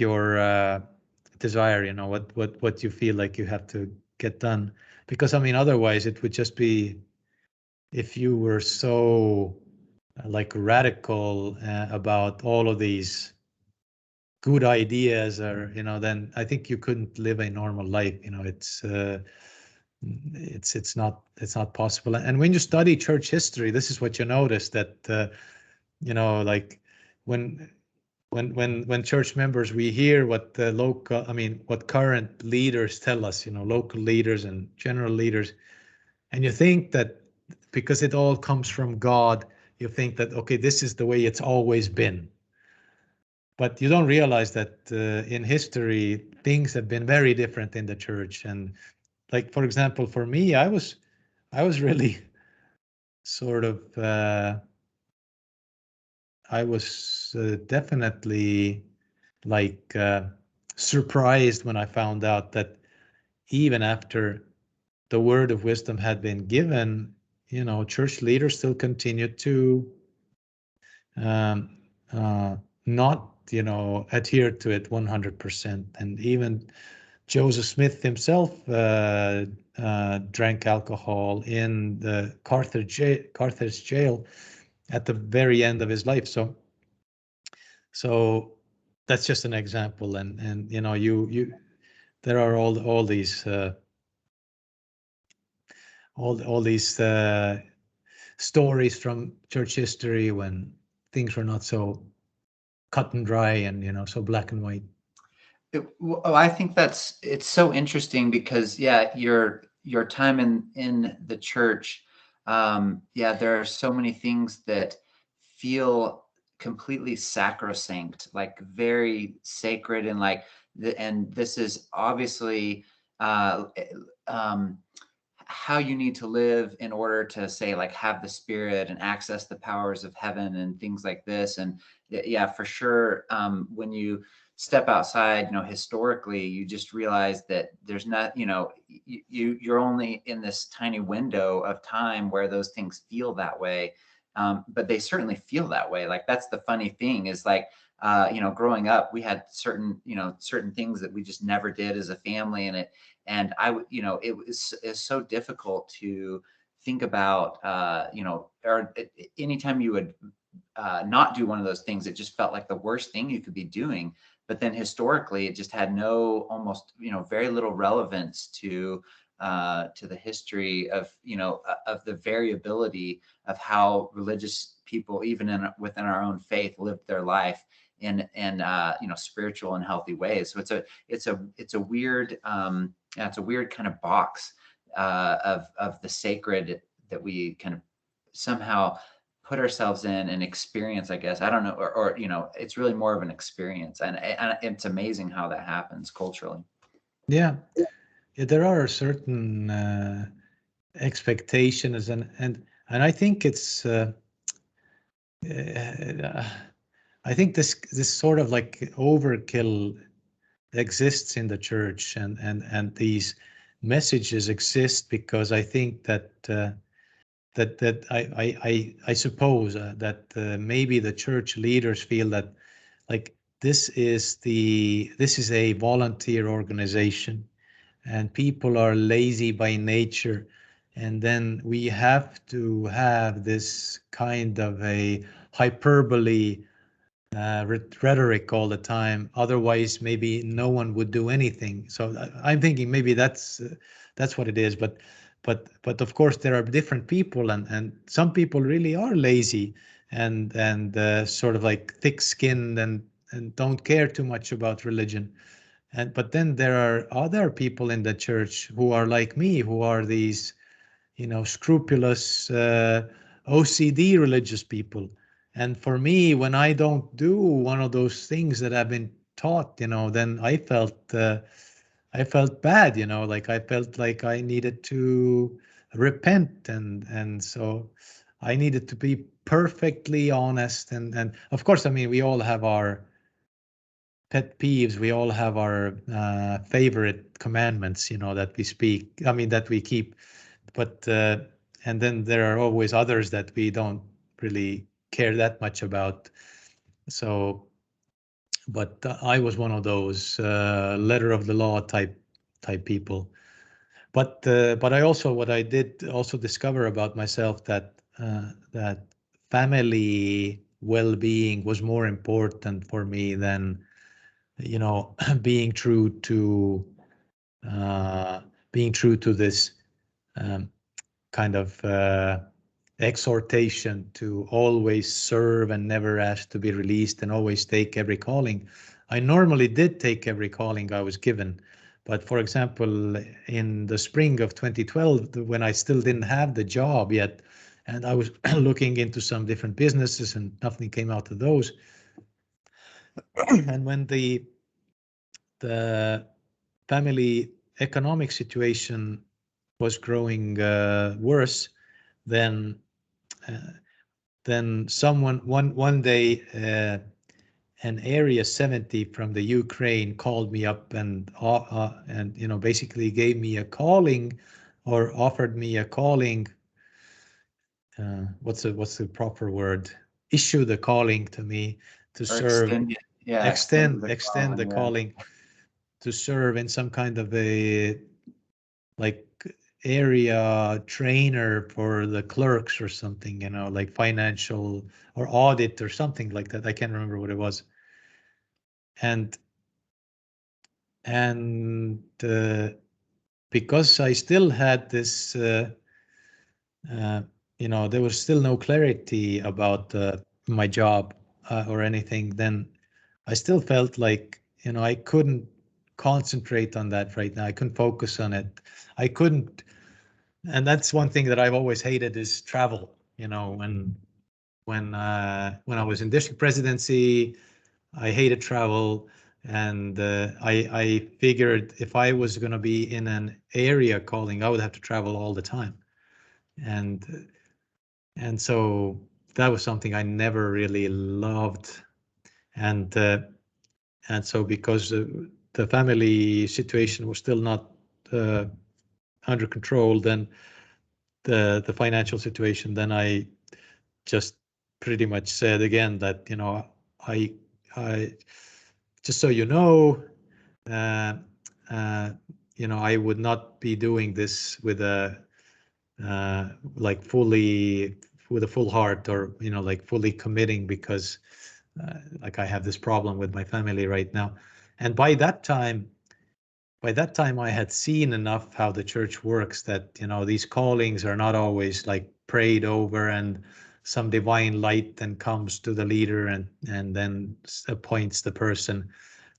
Speaker 1: your desire, what you feel like you have to get done, because I mean, otherwise it would just be, if you were so like radical about all of these good ideas, or then I think you couldn't live a normal life. It's it's not possible. And when you study church history, this is what you notice, that like when church members, we hear what the what current leaders tell us, local leaders and general leaders, and you think that because it all comes from God, you think that, okay, this is the way it's always been. But you don't realize that in history, things have been very different in the church. And like, for example, for me, I was really sort of, I was definitely like surprised when I found out that even after the word of wisdom had been given, church leaders still continued to um, not, adhere to it 100%. And even Joseph Smith himself drank alcohol in the Carthage jail at the very end of his life. So that's just an example. And you there are all these all these stories from church history when things were not so cut and dry and so black and white.
Speaker 2: I think it's so interesting because your time in the church, there are so many things that feel completely sacrosanct, like very sacred, and and this is obviously how you need to live in order to say, like, have the spirit and access the powers of heaven and things like this. And yeah, for sure, when you step outside, historically, you just realize that there's not, you're only in this tiny window of time where those things feel that way. But they certainly feel that way. Like, that's the funny thing, is like, growing up, we had certain things that we just never did as a family. And it's so difficult to think about, or anytime you would not do one of those things, it just felt like the worst thing you could be doing. But then historically, it just had almost very little relevance to the history of of the variability of how religious people, even within our own faith, lived their life in spiritual and healthy ways. So it's a weird it's a weird kind of box of the sacred that we kind of somehow put ourselves in and experience, I guess. I don't know, or it's really more of an experience, and it's amazing how that happens culturally.
Speaker 1: Yeah, there are certain expectations, and I think it's I think this sort of like overkill exists in the church, and these messages exist because I think that that I suppose that maybe the church leaders feel that, like, this is a volunteer organization, and people are lazy by nature, and then we have to have this kind of a hyperbole rhetoric all the time. Otherwise, maybe no one would do anything. So I'm thinking maybe that's what it is. But of course, there are different people, and some people really are lazy and sort of like thick-skinned and don't care too much about religion. But then there are other people in the church who are like me, who are these, scrupulous OCD religious people. And for me, when I don't do one of those things that I've been taught, then I felt bad, like I felt like I needed to repent, and so I needed to be perfectly honest. And of course, I mean, we all have our pet peeves. We all have our favorite commandments, that we speak. I mean, that we keep. But and then there are always others that we don't really care that much about. So, but I was one of those letter of the law type people. But I also, what I did also discover about myself, that family well-being was more important for me than being true to uh, being true to this kind of exhortation to always serve and never ask to be released and always take every calling. I normally did take every calling I was given. But for example, in the spring of 2012, when I still didn't have the job yet, and I was looking into some different businesses and nothing came out of those. And when the family economic situation was growing worse, then someone one day an area 70 from the Ukraine called me up and basically gave me a calling or offered me a calling. What's the proper word? Issue the calling to me to
Speaker 2: Or
Speaker 1: serve.
Speaker 2: extend it. Yeah,
Speaker 1: extend
Speaker 2: calling,
Speaker 1: the
Speaker 2: yeah.
Speaker 1: calling to serve in some kind of a like area trainer for the clerks or something, like financial or audit or something like that. I can't remember what it was. And because I still had this, there was still no clarity about my job or anything, then I still felt like, I couldn't concentrate on that right now. I couldn't focus on it. I couldn't. And that's one thing that I've always hated is travel. When I was in district presidency, I hated travel, and I figured if I was going to be in an area calling, I would have to travel all the time, and so that was something I never really loved, and so because the family situation was still not under control, then the financial situation, then I just pretty much said again that I just so uh, uh, I would not be doing this with a like fully with a full heart, or like fully committing, because like I have this problem with my family right now. And by that time I had seen enough how the church works that these callings are not always like prayed over and some divine light then comes to the leader and then appoints the person.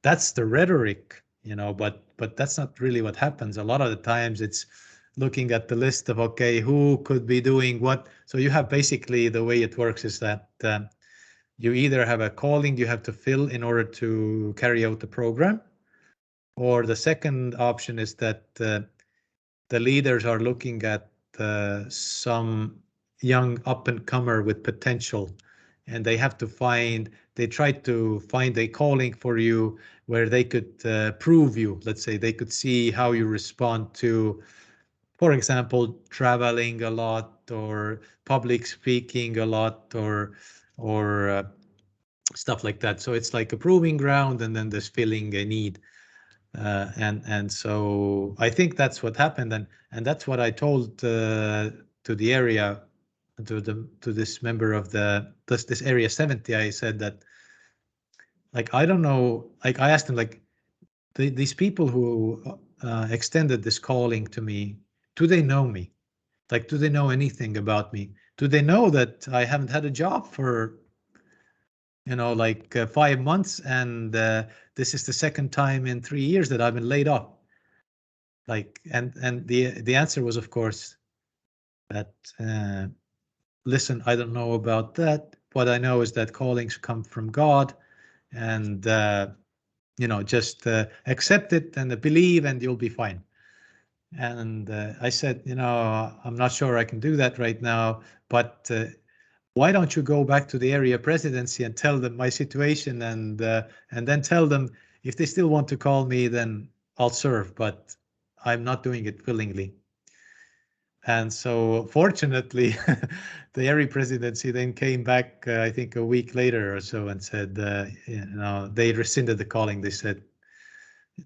Speaker 1: That's the rhetoric, but that's not really what happens. A lot of the times it's looking at the list of, okay, who could be doing what. So you have basically, the way it works is that you either have a calling you have to fill in order to carry out the program, or the second option is that the leaders are looking at some young up and comer with potential, and they try to find a calling for you where they could prove you. Let's say they could see how you respond to, for example, traveling a lot or public speaking a lot, or stuff like that. So it's like a proving ground, and then there's filling a need. And so I think that's what happened, and that's what I told to the area, to this member of this area 70. I said that, like, I don't know, like I asked him, like, these people who extended this calling to me, do they know me? Like, do they know anything about me? Do they know that I haven't had a job for like 5 months, and this is the second time in 3 years that I've been laid off? Like, and the answer was, of course, that listen, I don't know about that. What I know is that callings come from God, and just accept it and believe, and you'll be fine. And I said, I'm not sure I can do that right now, but why don't you go back to the area presidency and tell them my situation, and then tell them if they still want to call me, then I'll serve, but I'm not doing it willingly. And so fortunately, the area presidency then came back, I think a week later or so, and said, they rescinded the calling. They said,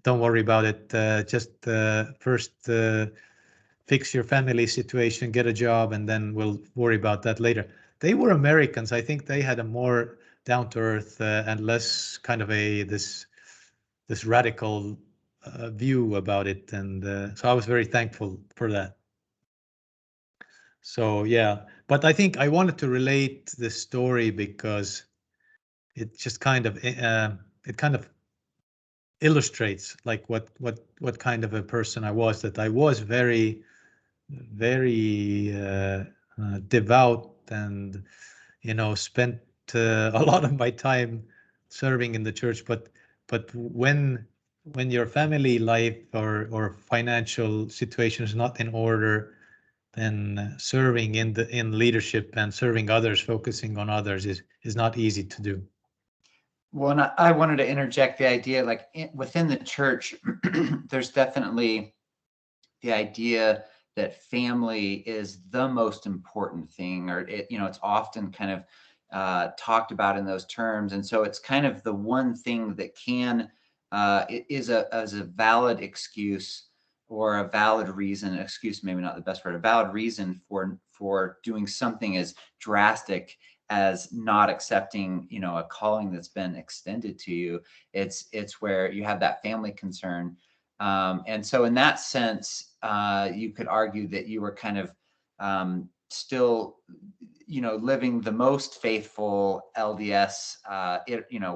Speaker 1: don't worry about it. Just first fix your family situation, get a job, and then we'll worry about that later. They were Americans. I think they had a more down to earth and less kind of this radical view about it. And so I was very thankful for that. So yeah, but I think I wanted to relate this story because it just kind of it kind of illustrates like what kind of a person I was. That I was very devout, and spent a lot of my time serving in the church. But when your family life or financial situation is not in order, then serving in leadership and serving others, focusing on others is not easy to do.
Speaker 2: Well, and I wanted to interject the idea, like within the church, there's definitely the idea that family is the most important thing, or it's often kind of talked about in those terms, and so it's kind of the one thing that can is a valid excuse, or a valid reason. Excuse, maybe not the best word. A valid reason for doing something as drastic as not accepting, a calling that's been extended to you. It's where you have that family concern. And so in that sense, you could argue that you were kind of still, living the most faithful LDS,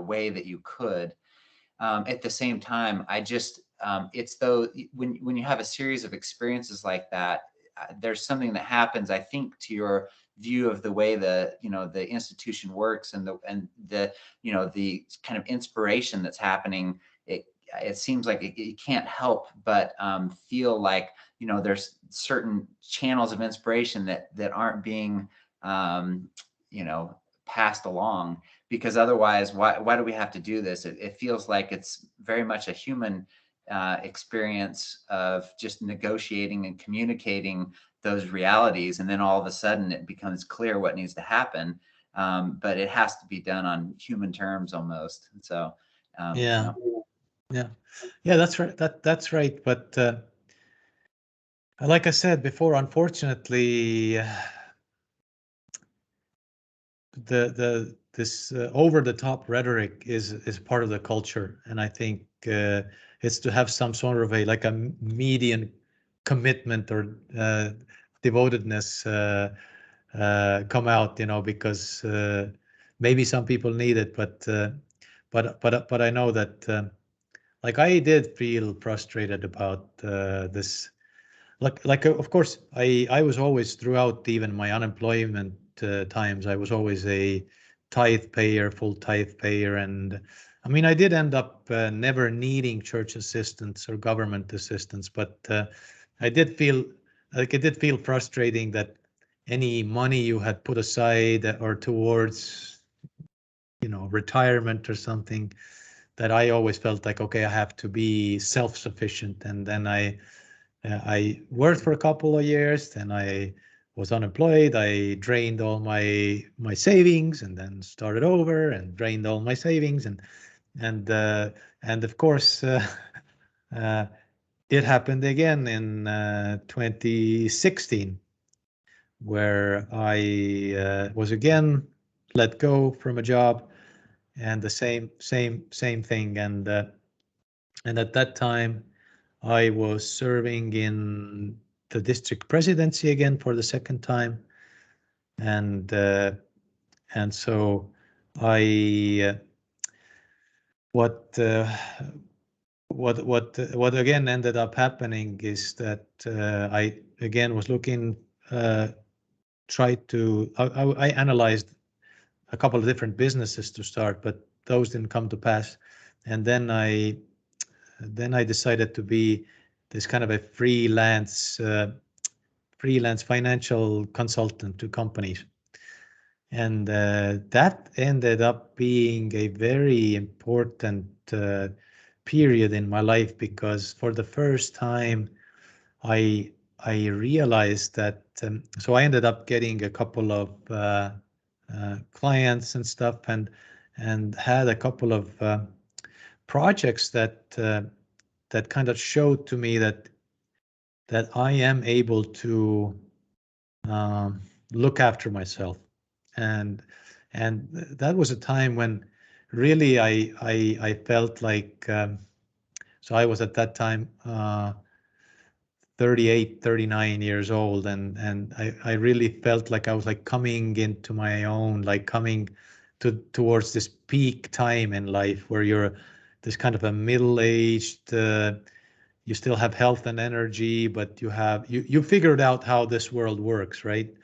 Speaker 2: way that you could. At the same time, it's though when you have a series of experiences like that, there's something that happens, I think, to your view of the way the institution works, and the kind of inspiration that's happening. It seems like it can't help but feel like there's certain channels of inspiration that aren't being passed along, because otherwise why do we have to do this? It feels like it's very much a human experience of just negotiating and communicating those realities, and then all of a sudden it becomes clear what needs to happen, but it has to be done on human terms almost. So
Speaker 1: Yeah. Yeah, that's right. That's right. But like I said before, unfortunately, this over the top rhetoric is part of the culture, and I think it's to have some sort of a median commitment or devotedness come out, because maybe some people need it, but I know that like I did feel frustrated about this. Of course, I was always, throughout even my unemployment times, I was always a tithe payer, full tithe payer, and I mean I did end up never needing church assistance or government assistance, but I did feel it did feel frustrating that any money you had put aside or towards retirement or something, that I always felt like, okay, I have to be self-sufficient. And then I worked for a couple of years, then I was unemployed. I drained all my savings, and then started over and drained all my savings, and of course uh, it happened again in 2016, where I was again let go from a job, and the same thing. And at that time, I was serving in the district presidency again for the second time, and so I what what again ended up happening is that I again was looking, tried to I analyzed a couple of different businesses to start, but those didn't come to pass, and then I decided to be this kind of a freelance financial consultant to companies. And that ended up being a very important period in my life, because for the first time I realized that so I ended up getting a couple of clients and stuff, and had a couple of projects that kind of showed to me that I am able to um, look after myself, and that was a time when really I felt like so I was at that time 38, 39 years old, and I really felt like I was like coming into my own, like coming towards this peak time in life where you're this kind of a middle-aged, you still have health and energy, but you figured out how this world works, right?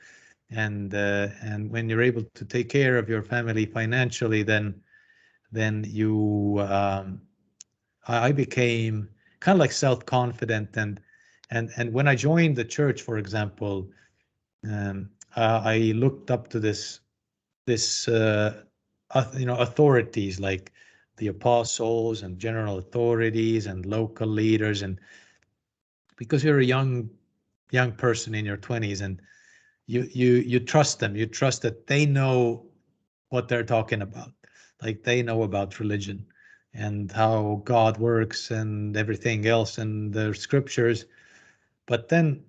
Speaker 1: And when you're able to take care of your family financially, then you I became kind of like self-confident, and when I joined the church, for example, I looked up to this authorities like the apostles and general authorities and local leaders, and because you're a young person in your 20s, and you trust them, you trust that they know what they're talking about, like they know about religion and how God works and everything else and the scriptures. But then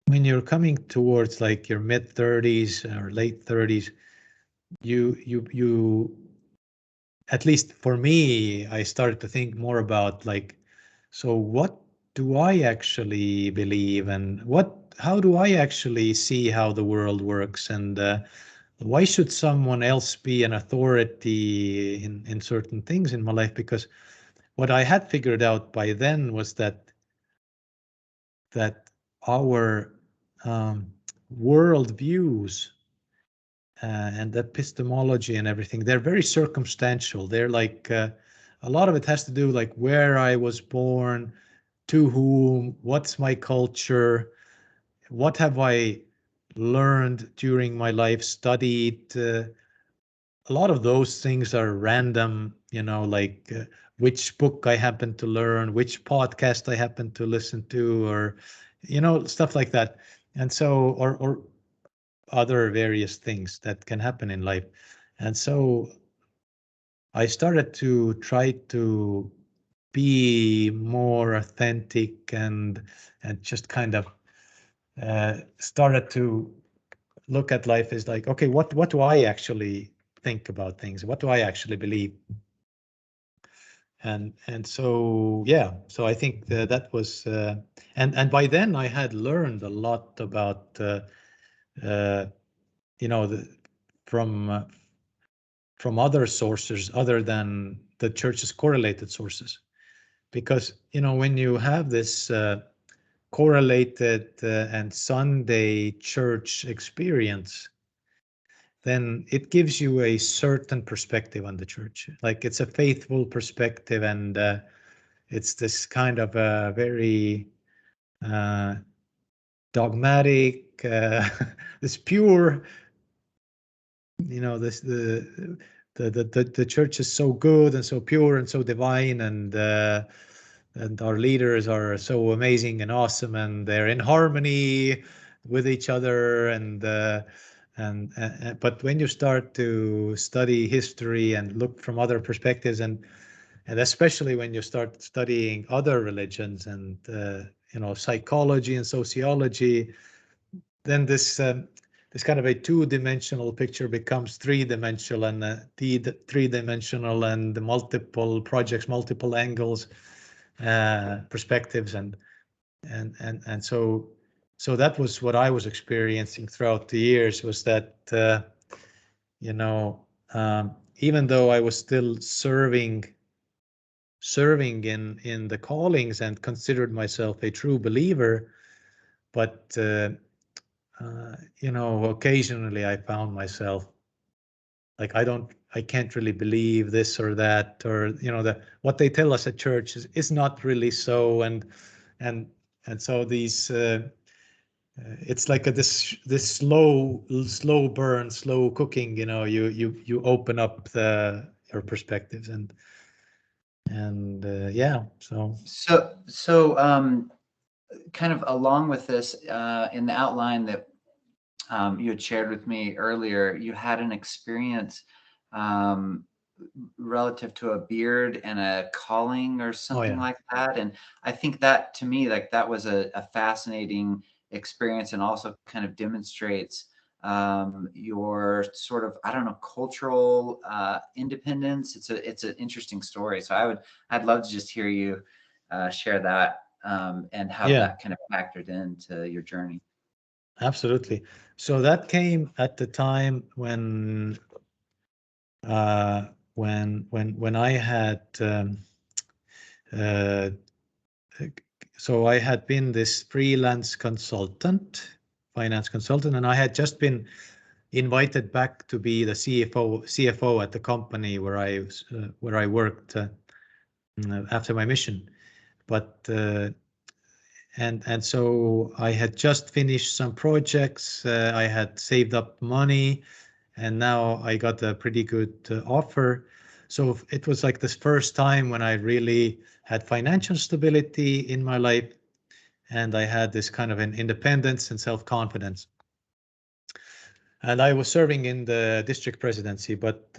Speaker 1: when you're coming towards like your mid 30s or late 30s, you at least for me, I started to think more about like, so what do I actually believe, and how do I actually see how the world works, and why should someone else be an authority in certain things in my life? Because what I had figured out by then was that our world views and epistemology and everything, they're very circumstantial. They're like a lot of it has to do like where I was born, to whom, what's my culture, what have I learned during my life, studied. A lot of those things are random, like which book I happen to learn, which podcast I happen to listen to, or stuff like that. And so, or other various things that can happen in life. And so I started to try to be more authentic, and just kind of started to look at life as like, okay, what do I actually think about things? What do I actually believe? And so yeah, so I think that was and by then I had learned a lot about uh, the from from other sources other than the church's correlated sources, because when you have this correlated and Sunday church experience, then it gives you a certain perspective on the church. Like it's a faithful perspective, and it's this kind of a very uh, dogmatic, this pure, this the church is so good and so pure and so divine, and our leaders are so amazing and awesome, and they're in harmony with each other, and but when you start to study history and look from other perspectives, and especially when you start studying other religions and psychology and sociology, then this kind of a two-dimensional picture becomes three-dimensional, and three-dimensional, and the multiple projects, multiple angles, perspectives, and so that was what I was experiencing throughout the years, was that you know even though I was still serving in the callings and considered myself a true believer, but occasionally I found myself like I can't really believe this or that, or what they tell us at church is not really so, and and so these it's like this slow burn, slow cooking. You open up your perspectives, and yeah, so
Speaker 2: So kind of along with this, in the outline that you had shared with me earlier, you had an experience um, relative to a beard and a calling or
Speaker 1: oh
Speaker 2: something
Speaker 1: yeah.
Speaker 2: like that. And I think that, to me, like that was a fascinating experience, and also kind of demonstrates your sort of, I don't know, cultural independence. It's an interesting story. So I'd love to just hear you share that and how
Speaker 1: Yeah,
Speaker 2: that kind of factored into your journey.
Speaker 1: absolutely. So that came at the time when I had uh, so I had been this freelance consultant, finance consultant, and I had just been invited back to be the CFO at the company where I worked after my mission. But and so I had just finished some projects. I had saved up money, and now I got a pretty good offer. So it was like this first time when I really had financial stability in my life, and I had this kind of an independence and self-confidence. And I was serving in the district presidency, but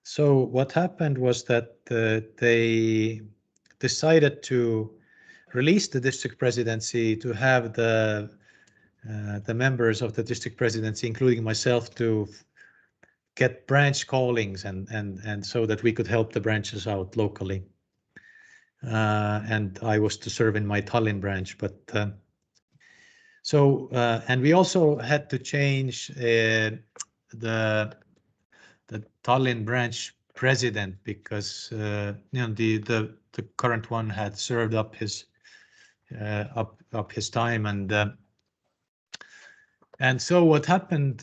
Speaker 1: so what happened was that they decided to release the district presidency to have the members of the district presidency, including myself, to get branch callings and so that we could help the branches out locally. And I was to serve in my Tallinn branch, but so and we also had to change the Tallinn branch president because the current one had served up his time, and so what happened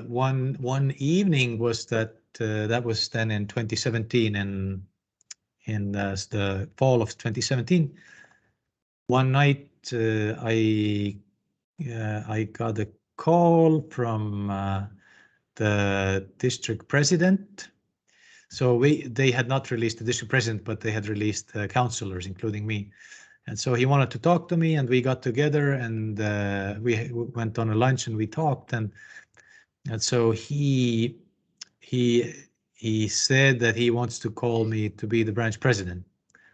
Speaker 1: one evening was that that was then in 2017, in the fall of 2017. One night I got a call from the district president. So they had not released the district president, but they had released councillors, including me. And so he wanted to talk to me, and we got together, and we went on a lunch, and we talked, and so he said that he wants to call me to be the branch president,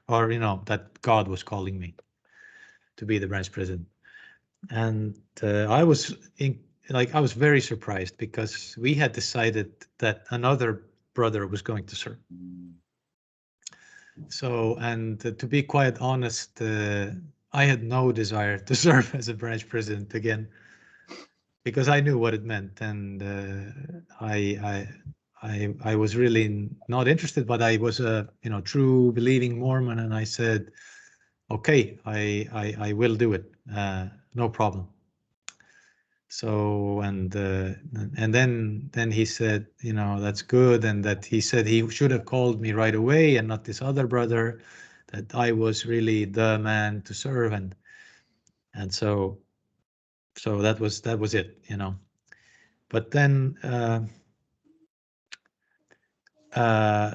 Speaker 1: or that God was calling me to be the branch president. And I was very surprised because we had decided that another brother was going to serve. So, and to be quite honest, I had no desire to serve as a branch president again, because I knew what it meant, and I was really not interested. But I was a true believing Mormon, and I said, okay, I will do it, no problem. So and then he said, that's good, and that he said he should have called me right away and not this other brother, that I was really the man to serve, and so that was it, But then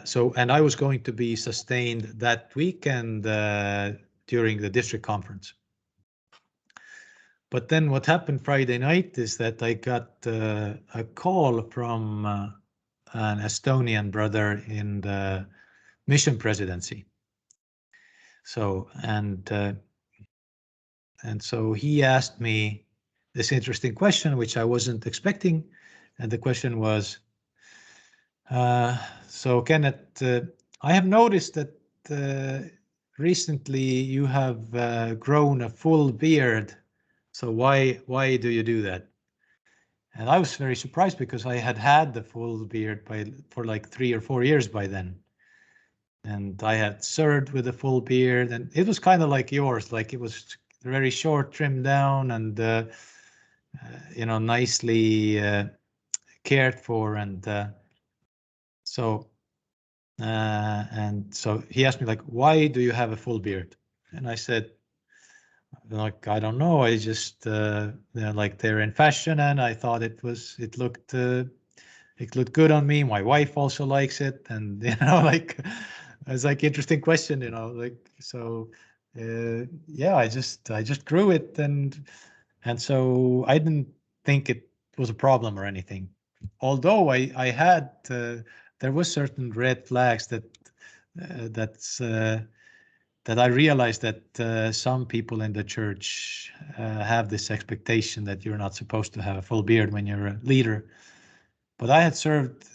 Speaker 1: so, and I was going to be sustained that weekend during the district conference. But then what happened Friday night is that I got a call from an Estonian brother in the mission presidency. So, and so he asked me this interesting question, which I wasn't expecting. And the question was, so Kennet, I have noticed that recently you have grown a full beard. So why do you do that? And I was very surprised because I had the full beard for like 3 or 4 years by then. And I had served with a full beard, and it was kind of like yours, like it was very short, trimmed down, and nicely cared for. And so he asked me, like, why do you have a full beard? And I said, like, I don't know, I just like they're in fashion, and I thought it looked good on me. My wife also likes it, and like it's like interesting question, like, so yeah, I just grew it, and so I didn't think it was a problem or anything. Although I had there was certain red flags that I realized that some people in the church have this expectation that you're not supposed to have a full beard when you're a leader. But I had served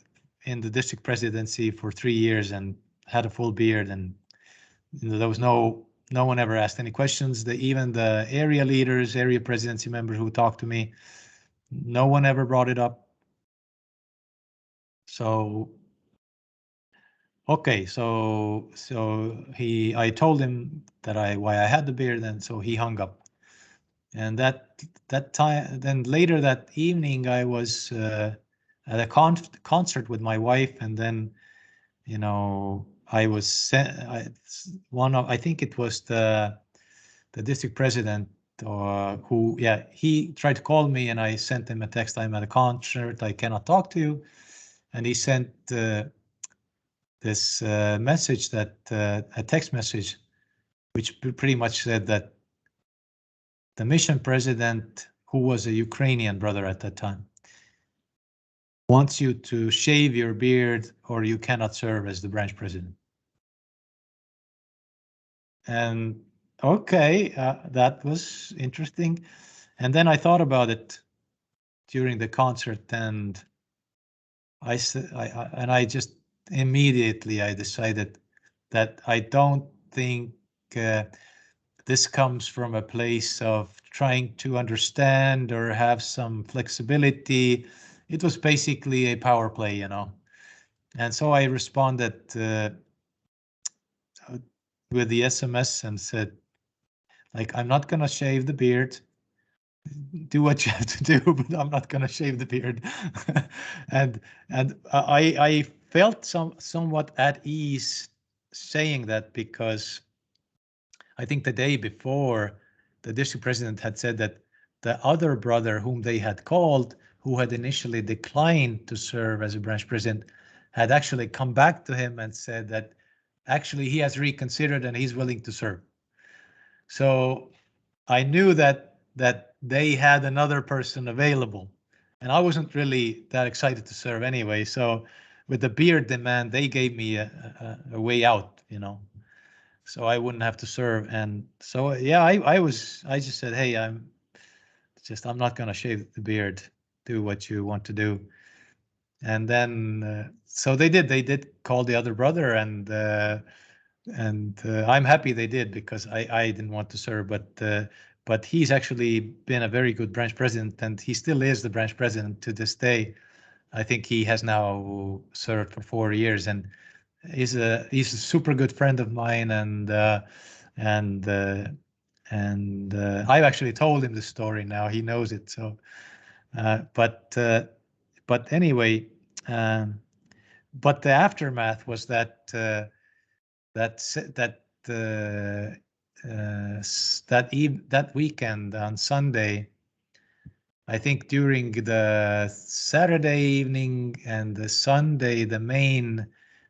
Speaker 1: in the district presidency for 3 years and had a full beard, and There was no one ever asked any questions. Even the area leaders, area presidency members who talked to me, no one ever brought it up. So okay, so I told him that why I had the beard, and so he hung up. And that time, then later that evening, I was at a concert with my wife, and then I was sent. I think it was the district president, or who, yeah, he tried to call me, and I sent him a text. I'm at a concert. I cannot talk to you. And he sent this message, that a text message, which pretty much said that the mission president, who was a Ukrainian brother at that time, wants you to shave your beard or you cannot serve as the branch president. And okay, that was interesting. And then I thought about it during the concert, and I just immediately I decided that I don't think this comes from a place of trying to understand or have some flexibility. It was basically a power play, And so I responded with the SMS and said, like, I'm not going to shave the beard. Do what you have to do, but I'm not going to shave the beard. and I felt somewhat at ease saying that, because I think the day before, the district president had said that the other brother whom they had called, who had initially declined to serve as a branch president, had actually come back to him and said that actually he has reconsidered and he's willing to serve. So I knew that they had another person available, and I wasn't really that excited to serve anyway. So with the beard demand, they gave me a way out, so I wouldn't have to serve. And so, yeah, I just said, hey, I'm not going to shave the beard. Do what you want to do. And then, so they did call the other brother, and I'm happy they did, because I didn't want to serve, but he's actually been a very good branch president, and he still is the branch president to this day. I think he has now served for 4 years, and he's a super good friend of mine, and I've actually told him the story now. He knows it. So, but anyway, but the aftermath was that that weekend on Sunday, I think during the Saturday evening and the Sunday, the main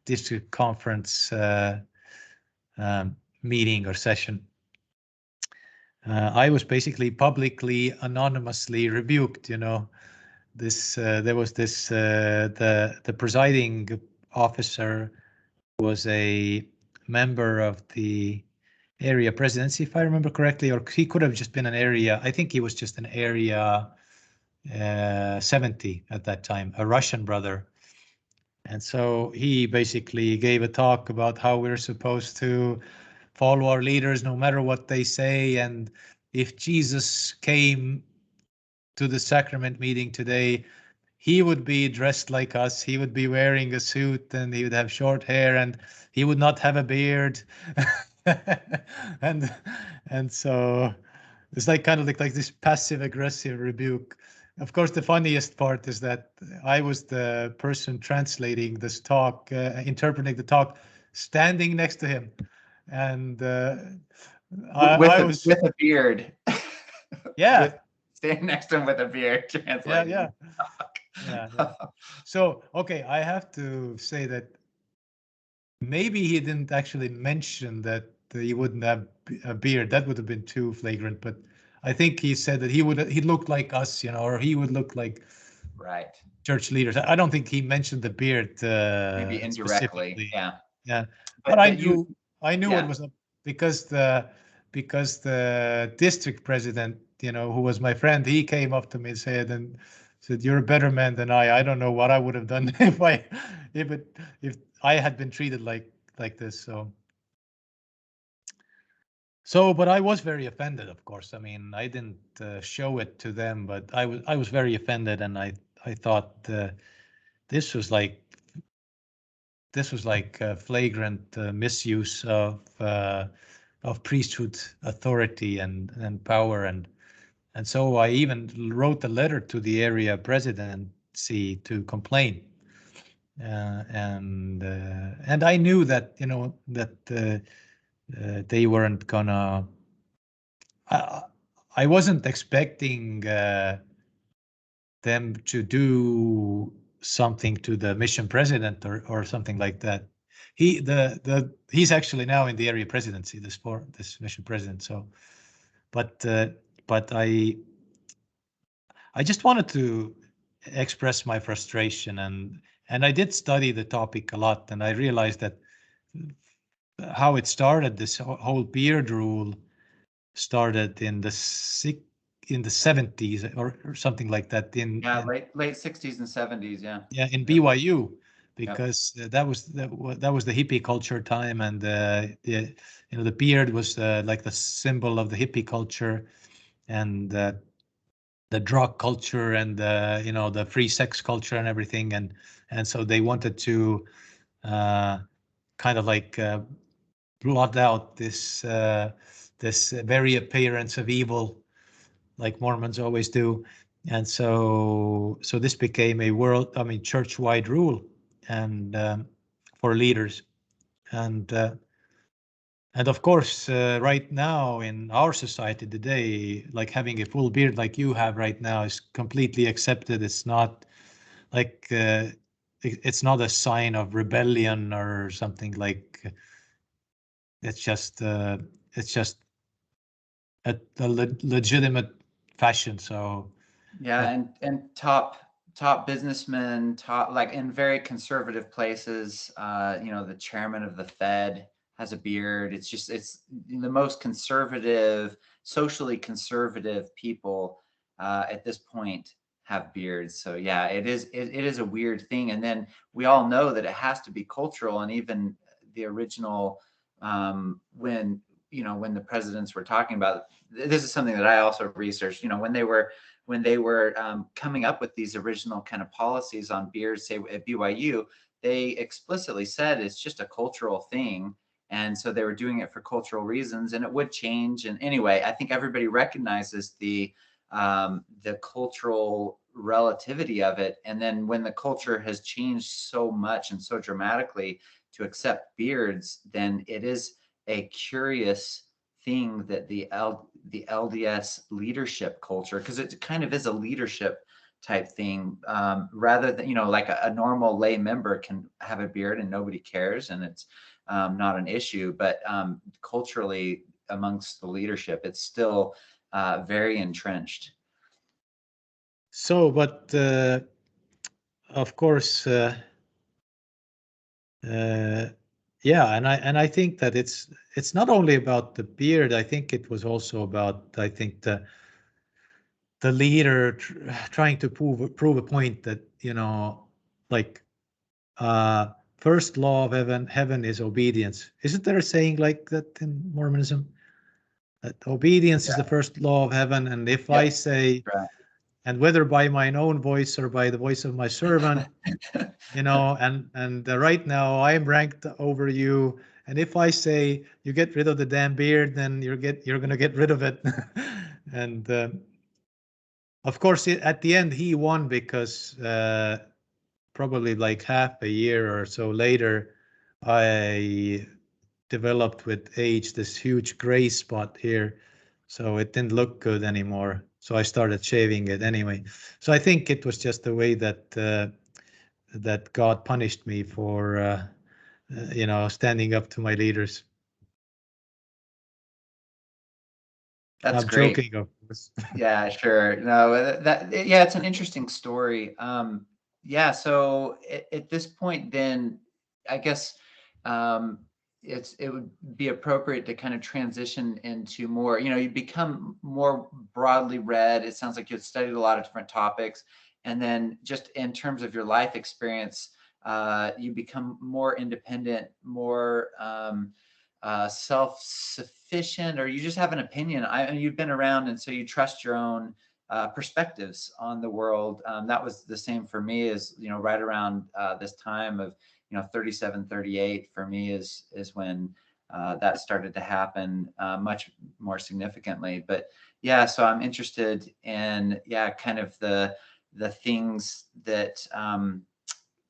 Speaker 1: district conference meeting or session, I was basically publicly, anonymously rebuked. This there was this the presiding officer was a member of the area presidency, if I remember correctly, or he could have just been an area. I think he was just an area 70 at that time, a Russian brother. And so he basically gave a talk about how we're supposed to follow our leaders no matter what they say. And if Jesus came to the sacrament meeting today, he would be dressed like us. He would be wearing a suit, and he would have short hair, and he would not have a beard. and so it's like kind of like this passive aggressive rebuke. Of course, the funniest part is that I was the person translating this talk, interpreting the talk, standing next to him, and I was
Speaker 2: with a beard.
Speaker 1: Yeah.
Speaker 2: Standing next to him with a beard, translating.
Speaker 1: Yeah. So, okay, I have to say that maybe he didn't actually mention that he wouldn't have a beard. That would have been too flagrant. But I think he said that he looked like us, or he would look like
Speaker 2: right
Speaker 1: church leaders. I don't think he mentioned the beard
Speaker 2: maybe indirectly. Yeah.
Speaker 1: But I knew
Speaker 2: yeah.
Speaker 1: it was because the district president, who was my friend, he came up to me and said, "You're a better man than I. I don't know what I would have done if I had been treated like this." So So, but I was very offended, of course. I mean, I didn't show it to them, but I was very offended, and I thought this was like flagrant misuse of priesthood authority and power, and so I even wrote a letter to the area presidency to complain, and I knew that that they weren't gonna. I wasn't expecting them to do something to the mission president or something like that. He's actually now in the area presidency, this mission president. So, but but I just wanted to express my frustration, and I did study the topic a lot, and I realized that how it started, this whole beard rule started in the 70s or something like that
Speaker 2: Yeah, late 60s and 70s. Yeah.
Speaker 1: yeah, in
Speaker 2: Yep.
Speaker 1: BYU,
Speaker 2: Yep.
Speaker 1: because that was the hippie culture time, and the beard was like the symbol of the hippie culture, and the drug culture, and the free sex culture and everything, and so they wanted to kind of like blot out this very appearance of evil, like Mormons always do. And so this became church-wide rule, and for leaders. And of course, right now in our society today, like having a full beard like you have right now is completely accepted. It's not like it's not a sign of rebellion or something. Like it's just a legitimate fashion. So
Speaker 2: Yeah, and top businessmen, top like in very conservative places. The chairman of the Fed has a beard. It's the most conservative, socially conservative people at this point have beards. So yeah, it is a weird thing. And then we all know that it has to be cultural. And even the original when the presidents were talking about, this is something that I also researched. When they were coming up with these original kind of policies on beards, say at BYU, they explicitly said it's just a cultural thing. And so they were doing it for cultural reasons, and it would change. And anyway, I think everybody recognizes the cultural relativity of it. And then when the culture has changed so much and so dramatically to accept beards, then it is a curious thing that the LDS leadership culture, because it kind of is a leadership type thing, rather than like a normal lay member can have a beard and nobody cares, and it's not an issue. But culturally, amongst the leadership, it's still very entrenched.
Speaker 1: So, but of course, yeah, and I think that it's not only about the beard. I think it was also about, I think, the leader trying to prove a point that like first law of heaven is obedience. Isn't there a saying like that in Mormonism? That obedience is the first law of heaven, and if I
Speaker 2: Yep.
Speaker 1: say,
Speaker 2: Right.
Speaker 1: and whether by mine own voice or by the voice of my servant, and right now I'm ranked over you, and if I say you get rid of the damn beard, then you're gonna get rid of it. And of course, at the end he won, because probably like half a year or so later, I developed with age this huge gray spot here, so it didn't look good anymore. So I started shaving it anyway. So I think it was just the way that God punished me for standing up to my leaders.
Speaker 2: That's
Speaker 1: I'm
Speaker 2: great.
Speaker 1: joking, of course.
Speaker 2: Yeah, sure. No, yeah, it's an interesting story. Yeah, so at this point, then I guess um, it would be appropriate to kind of transition into more. You become more broadly read. It sounds like you've studied a lot of different topics, and then just in terms of your life experience, you become more independent, more self-sufficient, or you just have an opinion. You've been around, and so you trust your own perspectives on the world. That was the same for me, as right around this time of 37, 38 for me is when that started to happen much more significantly. But yeah, so I'm interested in kind of the things that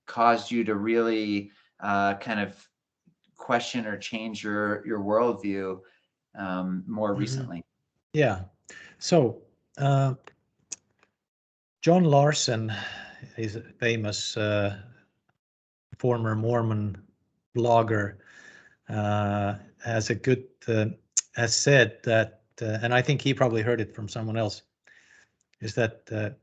Speaker 2: caused you to really kind of question or change your worldview more recently.
Speaker 1: Yeah. So John Larson is a famous former Mormon blogger, has a good has said that, and I think he probably heard it from someone else, is that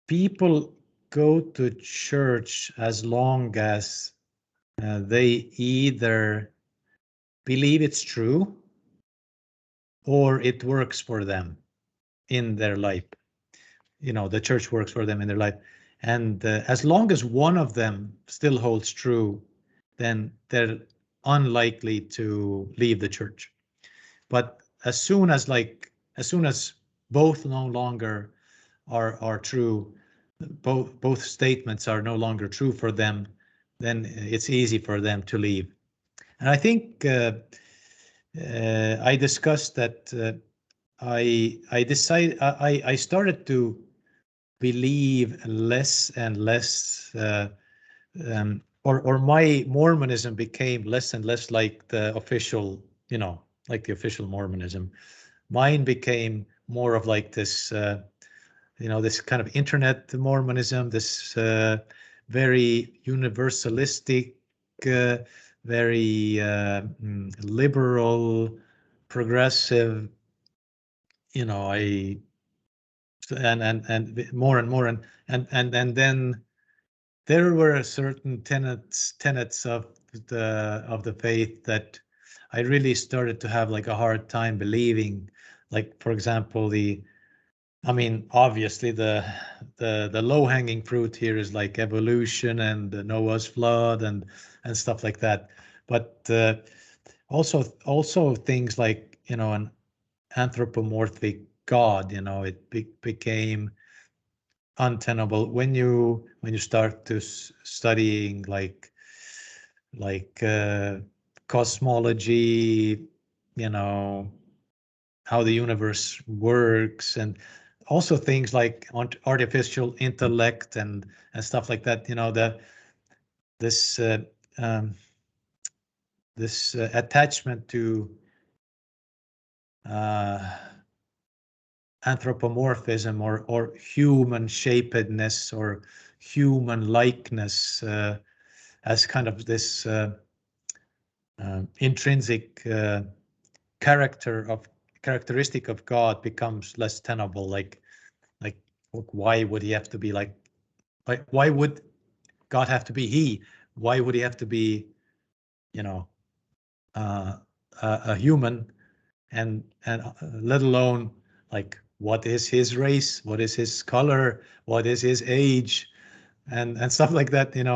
Speaker 1: people go to church as long as they either believe it's true or it works for them in their life. The church works for them in their life. And as long as one of them still holds true, then they're unlikely to leave the church. But as soon as both no longer are true, both statements are no longer true for them, then it's easy for them to leave. And I think I discussed that I started to believe less and less, or my Mormonism became less and less like the official, like the official Mormonism. Mine became more of like this, this kind of internet Mormonism, this very universalistic, very liberal, progressive, and more and more, and then there were certain tenets of the faith that I really started to have like a hard time believing. Like, for example, obviously the low-hanging fruit here is like evolution and the Noah's flood and stuff like that. But also things like an anthropomorphic God. It became untenable when you start to studying like cosmology, how the universe works, and also things like artificial intellect and stuff like that. This attachment to anthropomorphism or human shapedness or human likeness as kind of this intrinsic characteristic of God becomes less tenable. Like why would he have to be like? Why would God have to be he? Why would he have to be, a human? And let alone like what is his race, what is his color, what is his age, and stuff like that. And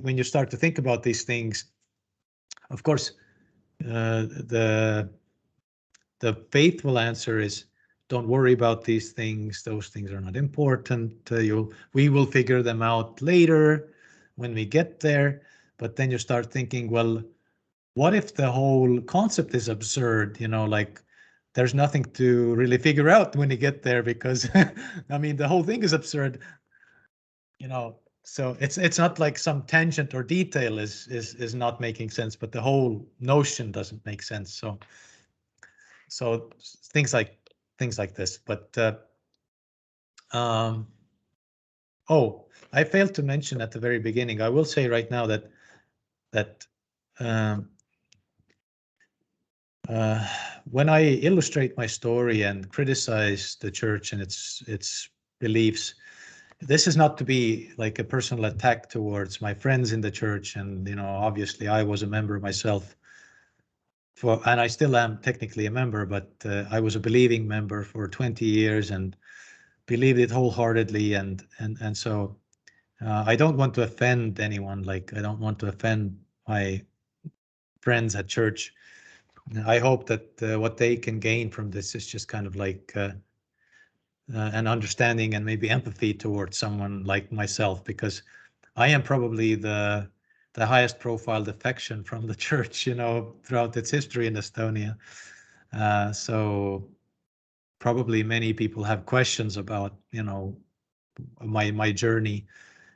Speaker 1: when you start to think about these things, of course, the faithful answer is, don't worry about these things. Those things are not important. We will figure them out later when we get there. But then you start thinking, well, what if the whole concept is absurd? Like there's nothing to really figure out when you get there, because the whole thing is absurd. So it's not like some tangent or detail is not making sense, but the whole notion doesn't make sense. So things like this. But oh, I failed to mention at the very beginning. I will say right now that when I illustrate my story and criticize the church and its beliefs, this is not to be like a personal attack towards my friends in the church. And obviously I was a member myself, and I still am technically a member, but I was a believing member for 20 years and believed it wholeheartedly. And so I don't want to offend anyone. Like I don't want to offend my friends at church. I hope that what they can gain from this is just kind of like an understanding and maybe empathy towards someone like myself, because I am probably the highest profile defection from the church, throughout its history in Estonia. So probably many people have questions about, my journey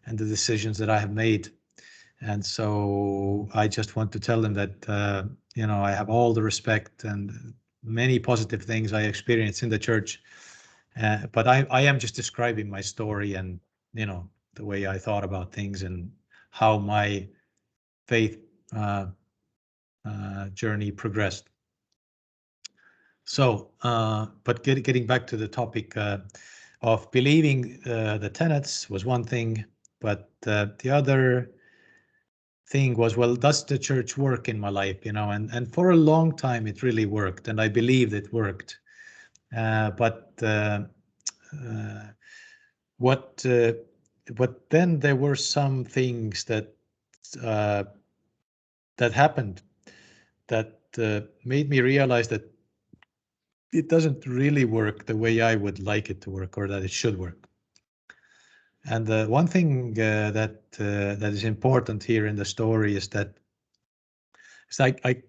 Speaker 1: and the decisions that I have made. And so I just want to tell them that, I have all the respect and many positive things I experienced in the church. But I am just describing my story and, the way I thought about things and how my faith journey progressed. So, but getting back to the topic of believing the tenets was one thing, but the other thing was, well, does the church work in my life? And for a long time it really worked, and I believed it worked. But then there were some things that happened that made me realize that it doesn't really work the way I would like it to work, or that it should work. And one thing that is important here in the story is that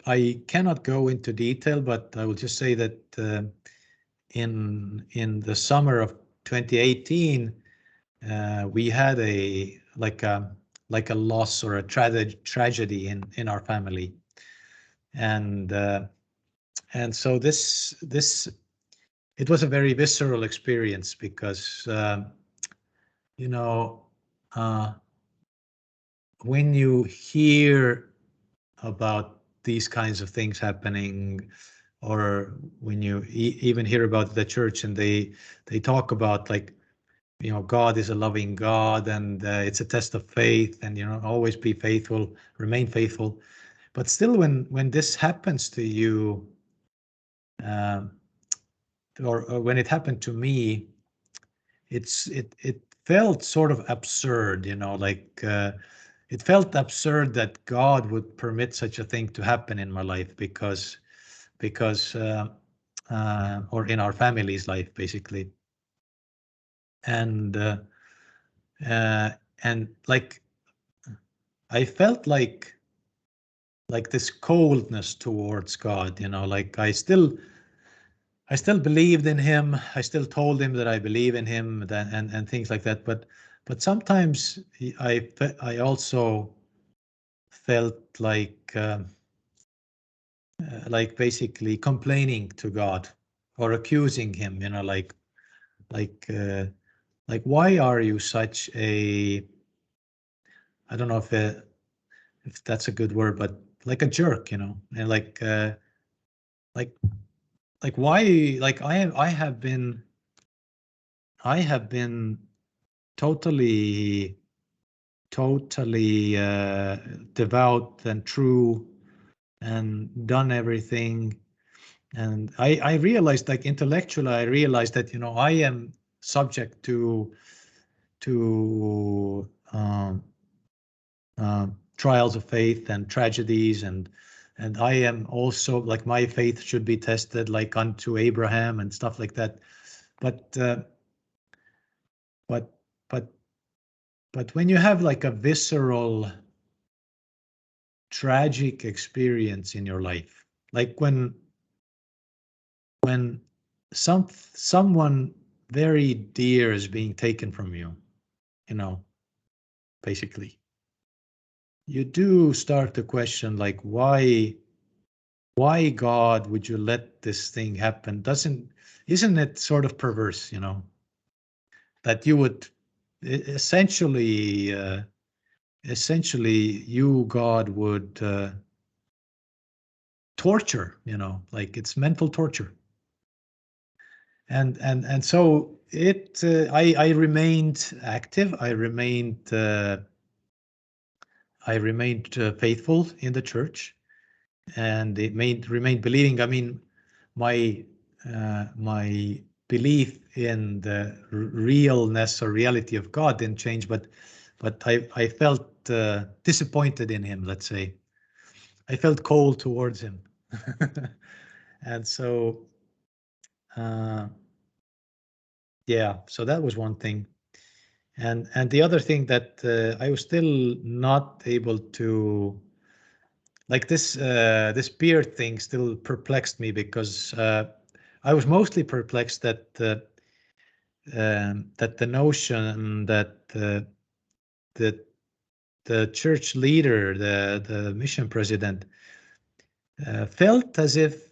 Speaker 1: I cannot go into detail, but I will just say that in the summer of 2018, we had a loss or a tragedy in our family, and so this it was a very visceral experience, because when you hear about these kinds of things happening, or when you even hear about the church and they talk about, like, God is a loving God, and it's a test of faith, and always be faithful, remain faithful. But still, when this happens to you, or when it happened to me, it felt sort of absurd, like it felt absurd that God would permit such a thing to happen in my life, because or in our family's life, basically. And like, I felt like this coldness towards God, like I still believed in him. I still told him that I believe in him, and things like that. But sometimes I also felt like basically complaining to God, or accusing him, like why are you such a, I don't know if that's a good word, but like a jerk, and like why, like I have been totally devout and true, and done everything. And I realized, like, intellectually, I realized that, I am subject to trials of faith and tragedies, and I am also, like, my faith should be tested like unto Abraham and stuff like that. But but but when you have like a visceral tragic experience in your life, like when someone very dear is being taken from you, basically, you do start to question, like, why God would you let this thing happen? Isn't it sort of perverse, that you would essentially you, God, would torture, like, it's mental torture. And so I remained active. I remained faithful in the church, and it remained believing. I mean, my belief in the realness or reality of God didn't change, but I felt disappointed in him, let's say. I felt cold towards him. And so yeah, so that was one thing. And the other thing that I was still not able to, like, this beard thing still perplexed me, because I was mostly perplexed that that the notion that the the church leader, the mission president, felt as if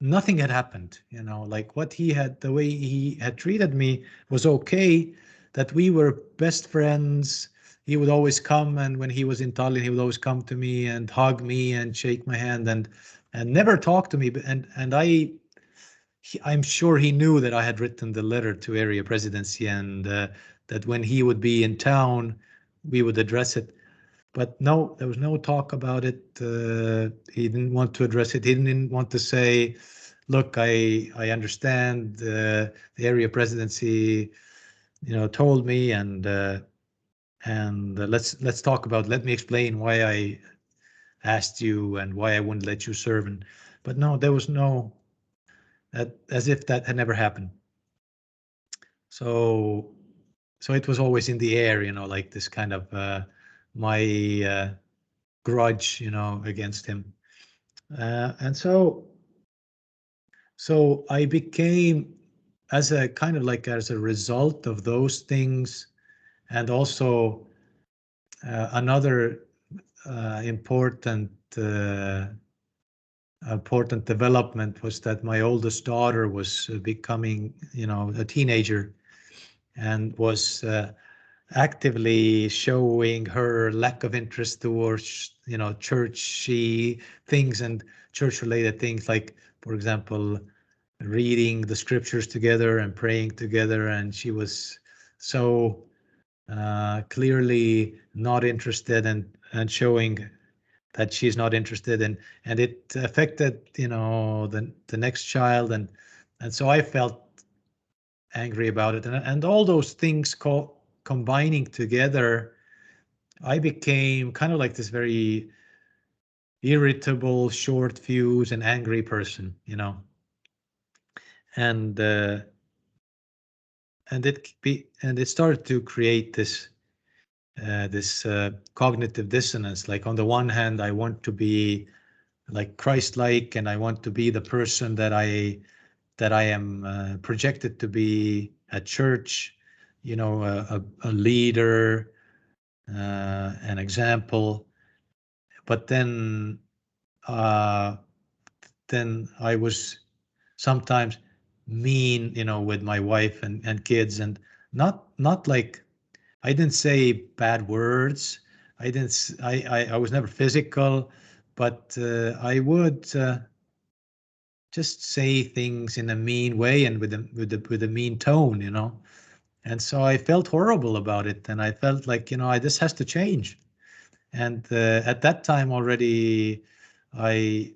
Speaker 1: nothing had happened. Like what he had, the way he had treated me was okay, that we were best friends. He would always come, and when he was in Tallinn, he would always come to me and hug me and shake my hand and never talk to me. And I'm sure he knew that I had written the letter to area presidency, and that when he would be in town, we would address it. But no, there was no talk about it. He didn't want to address it. He didn't want to say, "Look, I understand the area presidency, told me, and let's talk about. Let me explain why I asked you and why I wouldn't let you serve." But no, there was no, as if that had never happened. So it was always in the air, like this kind of my grudge, against him. And so I became, as a kind of like as a result of those things, and also another important development was that my oldest daughter was becoming, a teenager, and was actively showing her lack of interest towards, churchy things and church-related things, like, for example, reading the scriptures together and praying together. And she was so clearly not interested, and showing that she's not interested, and it affected, the next child, and so I felt angry about it, and all those things combining together, I became kind of like this very irritable, short fuse, and angry person, and it started to create this cognitive dissonance. Like, on the one hand, I want to be like Christ-like, and I want to be the person that I am projected to be at church, a leader, an example. But uh, then I was sometimes mean, with my wife and kids, and not like, I didn't say bad words. I didn't. I was never physical, but I would just say things in a mean way, and with a mean tone, And so I felt horrible about it, and I felt like, this has to change. And at that time already, I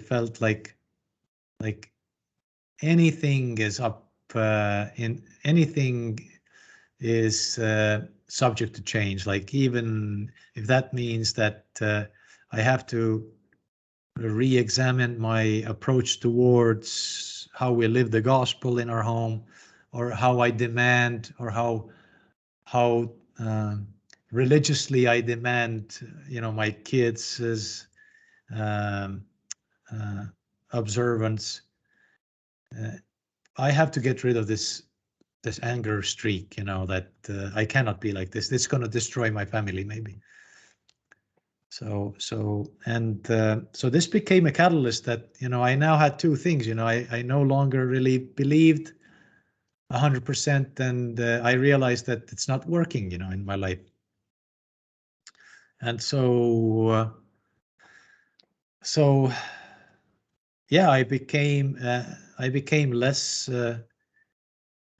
Speaker 1: felt like anything is up in anything is subject to change. Like, even if that means that I have to re-examine my approach towards how we live the gospel in our home, or how I demand, or how religiously I demand, my kids' um, uh, observance. I have to get rid of this anger streak, that I cannot be like this. It's going to destroy my family, maybe. So this became a catalyst that, I now had two things. I no longer really believed 100%, and I realized that it's not working, in my life. And so yeah, I became less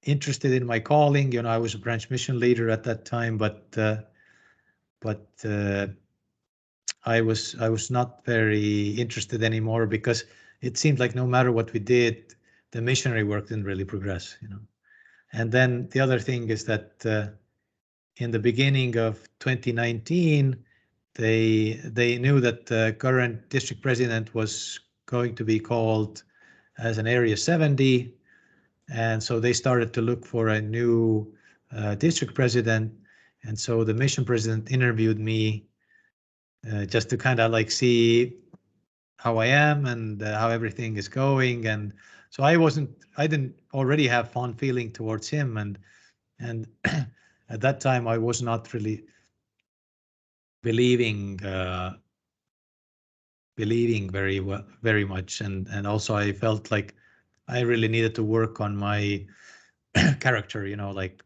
Speaker 1: interested in my calling. I was a branch mission leader at that time, but I was not very interested anymore, because it seemed like no matter what we did, the missionary work didn't really progress. And then the other thing is that in the beginning of 2019, they knew that the current district president was going to be called as an Area 70, and so they started to look for a new district president. And so the mission president interviewed me just to kind of like see how I am and how everything is going. And so I didn't already have fond feeling towards him, and at that time I was not really believing very much, and also I felt like I really needed to work on my character, like.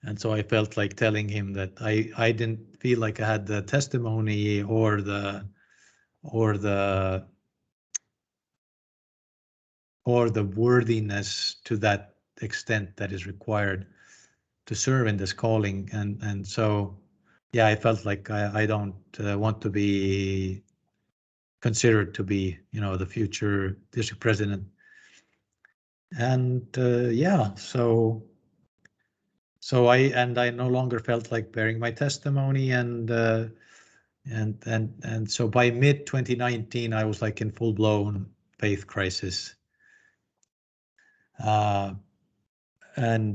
Speaker 1: And so I felt like telling him that I didn't feel like I had the testimony or the worthiness to that extent that is required to serve in this calling. And so, yeah, I felt like I don't want to be considered to be, the future district president. And yeah, so I no longer felt like bearing my testimony, and so by mid 2019 I was like in full blown faith crisis. And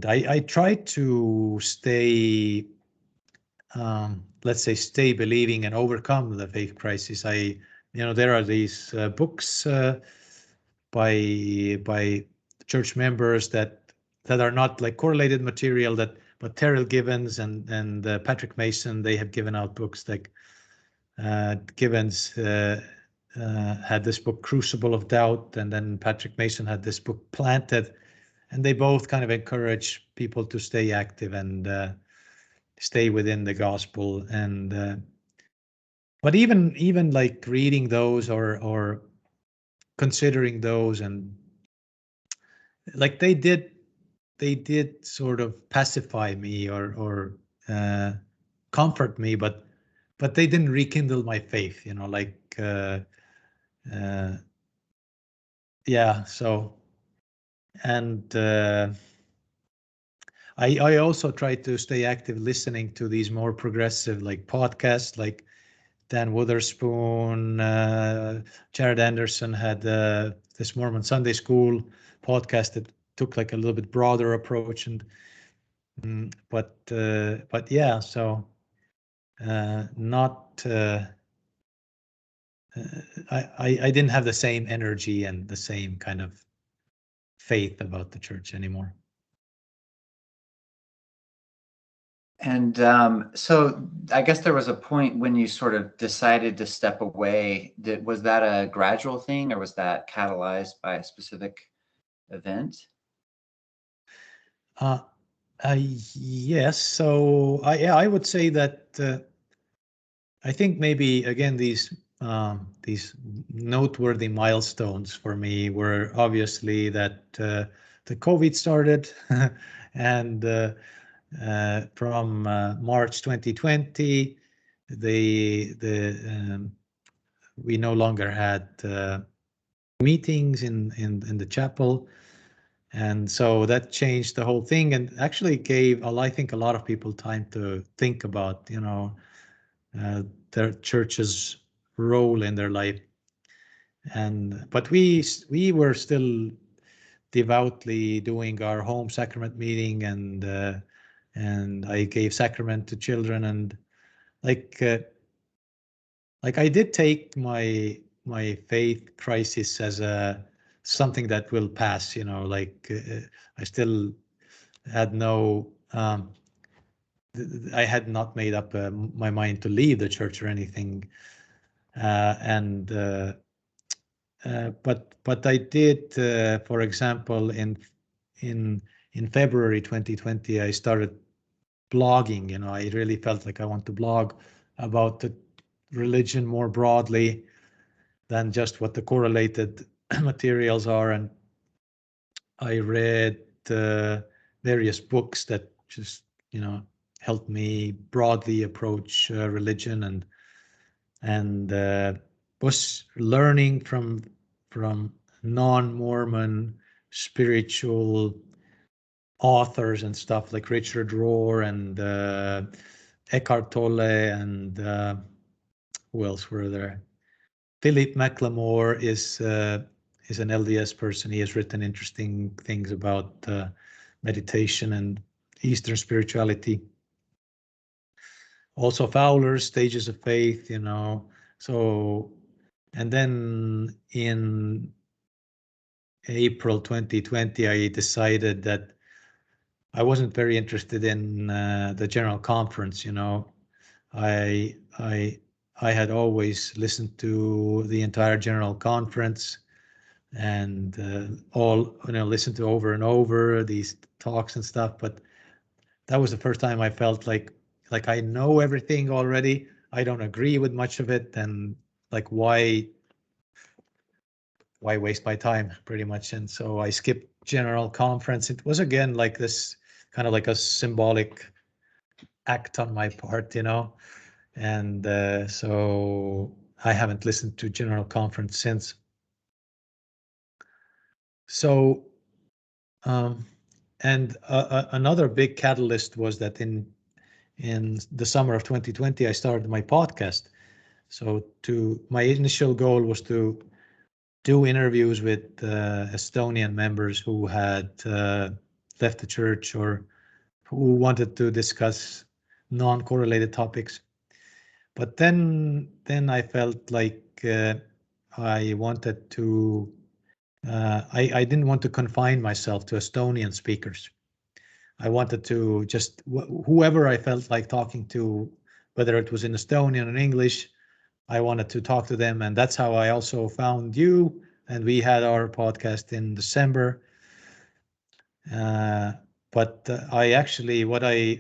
Speaker 1: I tried to stay, let's say, stay believing and overcome the faith crisis. There are these books by church members that are not like correlated material, but Terrell Givens and Patrick Mason, they have given out books like Givens had this book Crucible of Doubt, and then Patrick Mason had this book Planted, and they both kind of encourage people to stay active and stay within the gospel. And but even like reading those or considering those, and like they did sort of pacify me or comfort me, but they didn't rekindle my faith, yeah. So, and I also try to stay active listening to these more progressive like podcasts, like Dan Witherspoon, Jared Anderson had this Mormon Sunday School podcast that took like a little bit broader approach, and but yeah, so not I didn't have the same energy and the same kind of faith about the church anymore.
Speaker 2: And so I guess there was a point when you sort of decided to step away. Was that a gradual thing, or was that catalyzed by a specific event?
Speaker 1: Yes. So I would say that I think maybe again these noteworthy milestones for me were obviously that the COVID started, and from March 2020, we no longer had meetings in the chapel, and so that changed the whole thing, and actually gave, I think, a lot of people time to think about their church's role in their life. But we were still devoutly doing our home sacrament meeting, and I gave sacrament to children, and like I did take my faith crisis as something that will pass. I still had no I had not made up my mind to leave the church or anything, but I did, for example, in February 2020, I started blogging. I really felt like I want to blog about the religion more broadly than just what the correlated materials are, and I read various books that just helped me broadly approach religion, and was learning from non-Mormon spiritual authors and stuff like Richard Rohr and Eckhart Tolle, and who else were there? Philip McLemore is an LDS person. He has written interesting things about meditation and Eastern spirituality. Also Fowler's Stages of Faith, you know. So, and then in April 2020, I decided that I wasn't very interested in the general conference, you know. I had always listened to the entire general conference and all, you know, listened to over and over these talks and stuff, but that was the first time I felt like I know everything already. I don't agree with much of it, and like why waste my time, pretty much. And so I skipped general conference. It was again like this kind of like a symbolic act on my part, you know. And so I haven't listened to general conference since. So and another big catalyst was that in the summer of 2020, I started my podcast. So my initial goal was to do interviews with Estonian members who had left the church or who wanted to discuss non-correlated topics. But then I felt like I wanted to, I didn't want to confine myself to Estonian speakers. I wanted to just whoever I felt like talking to, whether it was in Estonian or English, I wanted to talk to them. And that's how I also found you. And we had our podcast in December. But I actually, what I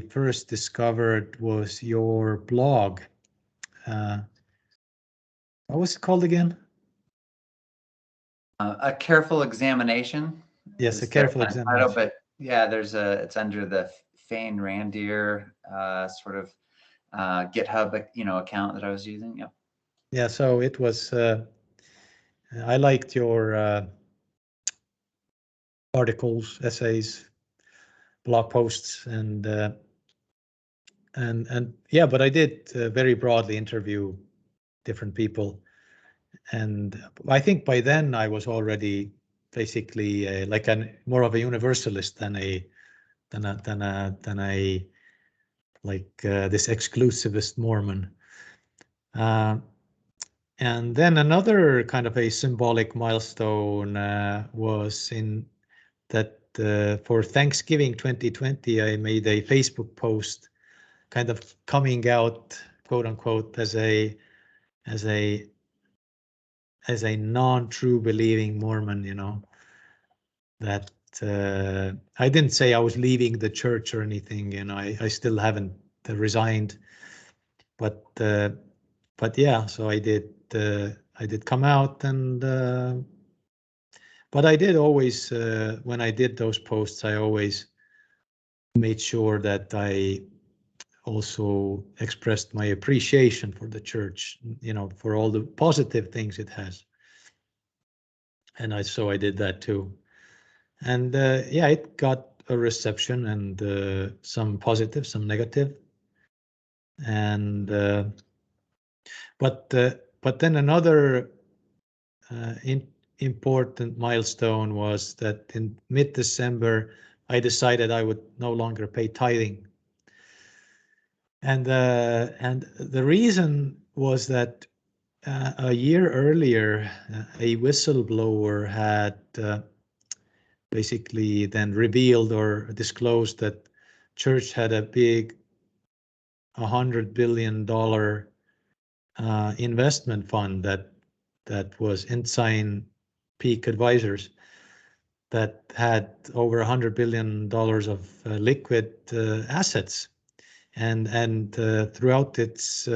Speaker 1: first discovered was your blog. What was it called again?
Speaker 2: A Careful Examination.
Speaker 1: Yes, A Careful Examination.
Speaker 2: Title, but yeah, it's under the Fane Randier sort of GitHub, you know, account that I was using. Yep.
Speaker 1: Yeah, so it was. I liked your articles, essays, blog posts, and yeah, but I did very broadly interview different people, and I think by then I was already basically like more of a universalist than a like this exclusivist Mormon. And then another kind of a symbolic milestone was in that for Thanksgiving 2020, I made a Facebook post kind of coming out, quote unquote, as a non-true believing Mormon, you know, that I didn't say I was leaving the church or anything, you know, I still haven't resigned, but yeah, so I did come out, and but I did always when I did those posts, I always made sure that I also expressed my appreciation for the church, you know, for all the positive things it has. And so I did that too. And yeah, it got a reception, and some positive, some negative. And but then another important milestone was that in mid-December, I decided I would no longer pay tithing. And the reason was that a year earlier, a whistleblower had basically then revealed or disclosed that church had a big $100 billion investment fund that was Ensign Peak Advisors that had over $100 billion of liquid assets, and throughout its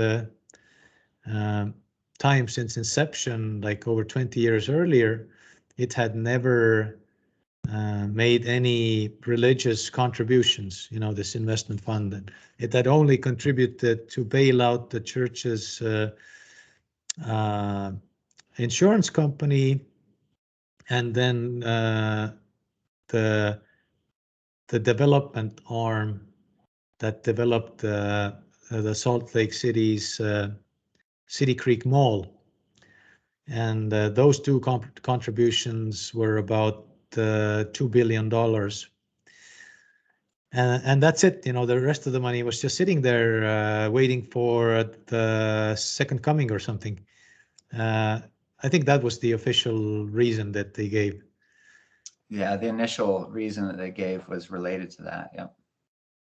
Speaker 1: time since inception, like over 20 years earlier, it had never made any religious contributions, you know, this investment fund. And it had only contributed to bail out the church's insurance company, and then the development arm that developed the Salt Lake City's City Creek Mall. And those two contributions were about $2 billion. And that's it. The rest of the money was just sitting there waiting for the second coming or something. I think that was the official reason that they gave.
Speaker 2: Yeah, the initial reason that they gave was related to that. Yep,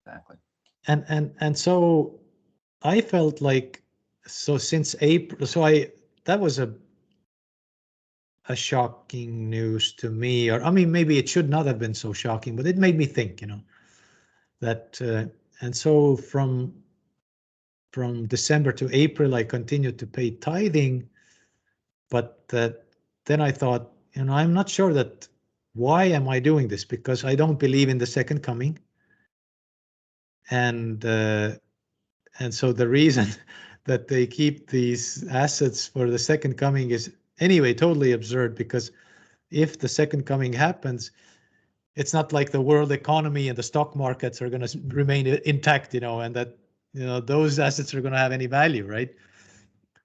Speaker 2: exactly.
Speaker 1: And so I felt like, so since April, that was a shocking news to me, or I mean, maybe it should not have been so shocking, but it made me think, that, and so from December to April, I continued to pay tithing, but then I thought, I'm not sure that why am I doing this, because I don't believe in the second coming, and so the reason that they keep these assets for the second coming is anyway totally absurd, because if the second coming happens, it's not like the world economy and the stock markets are going to remain intact, and that, those assets are going to have any value, right?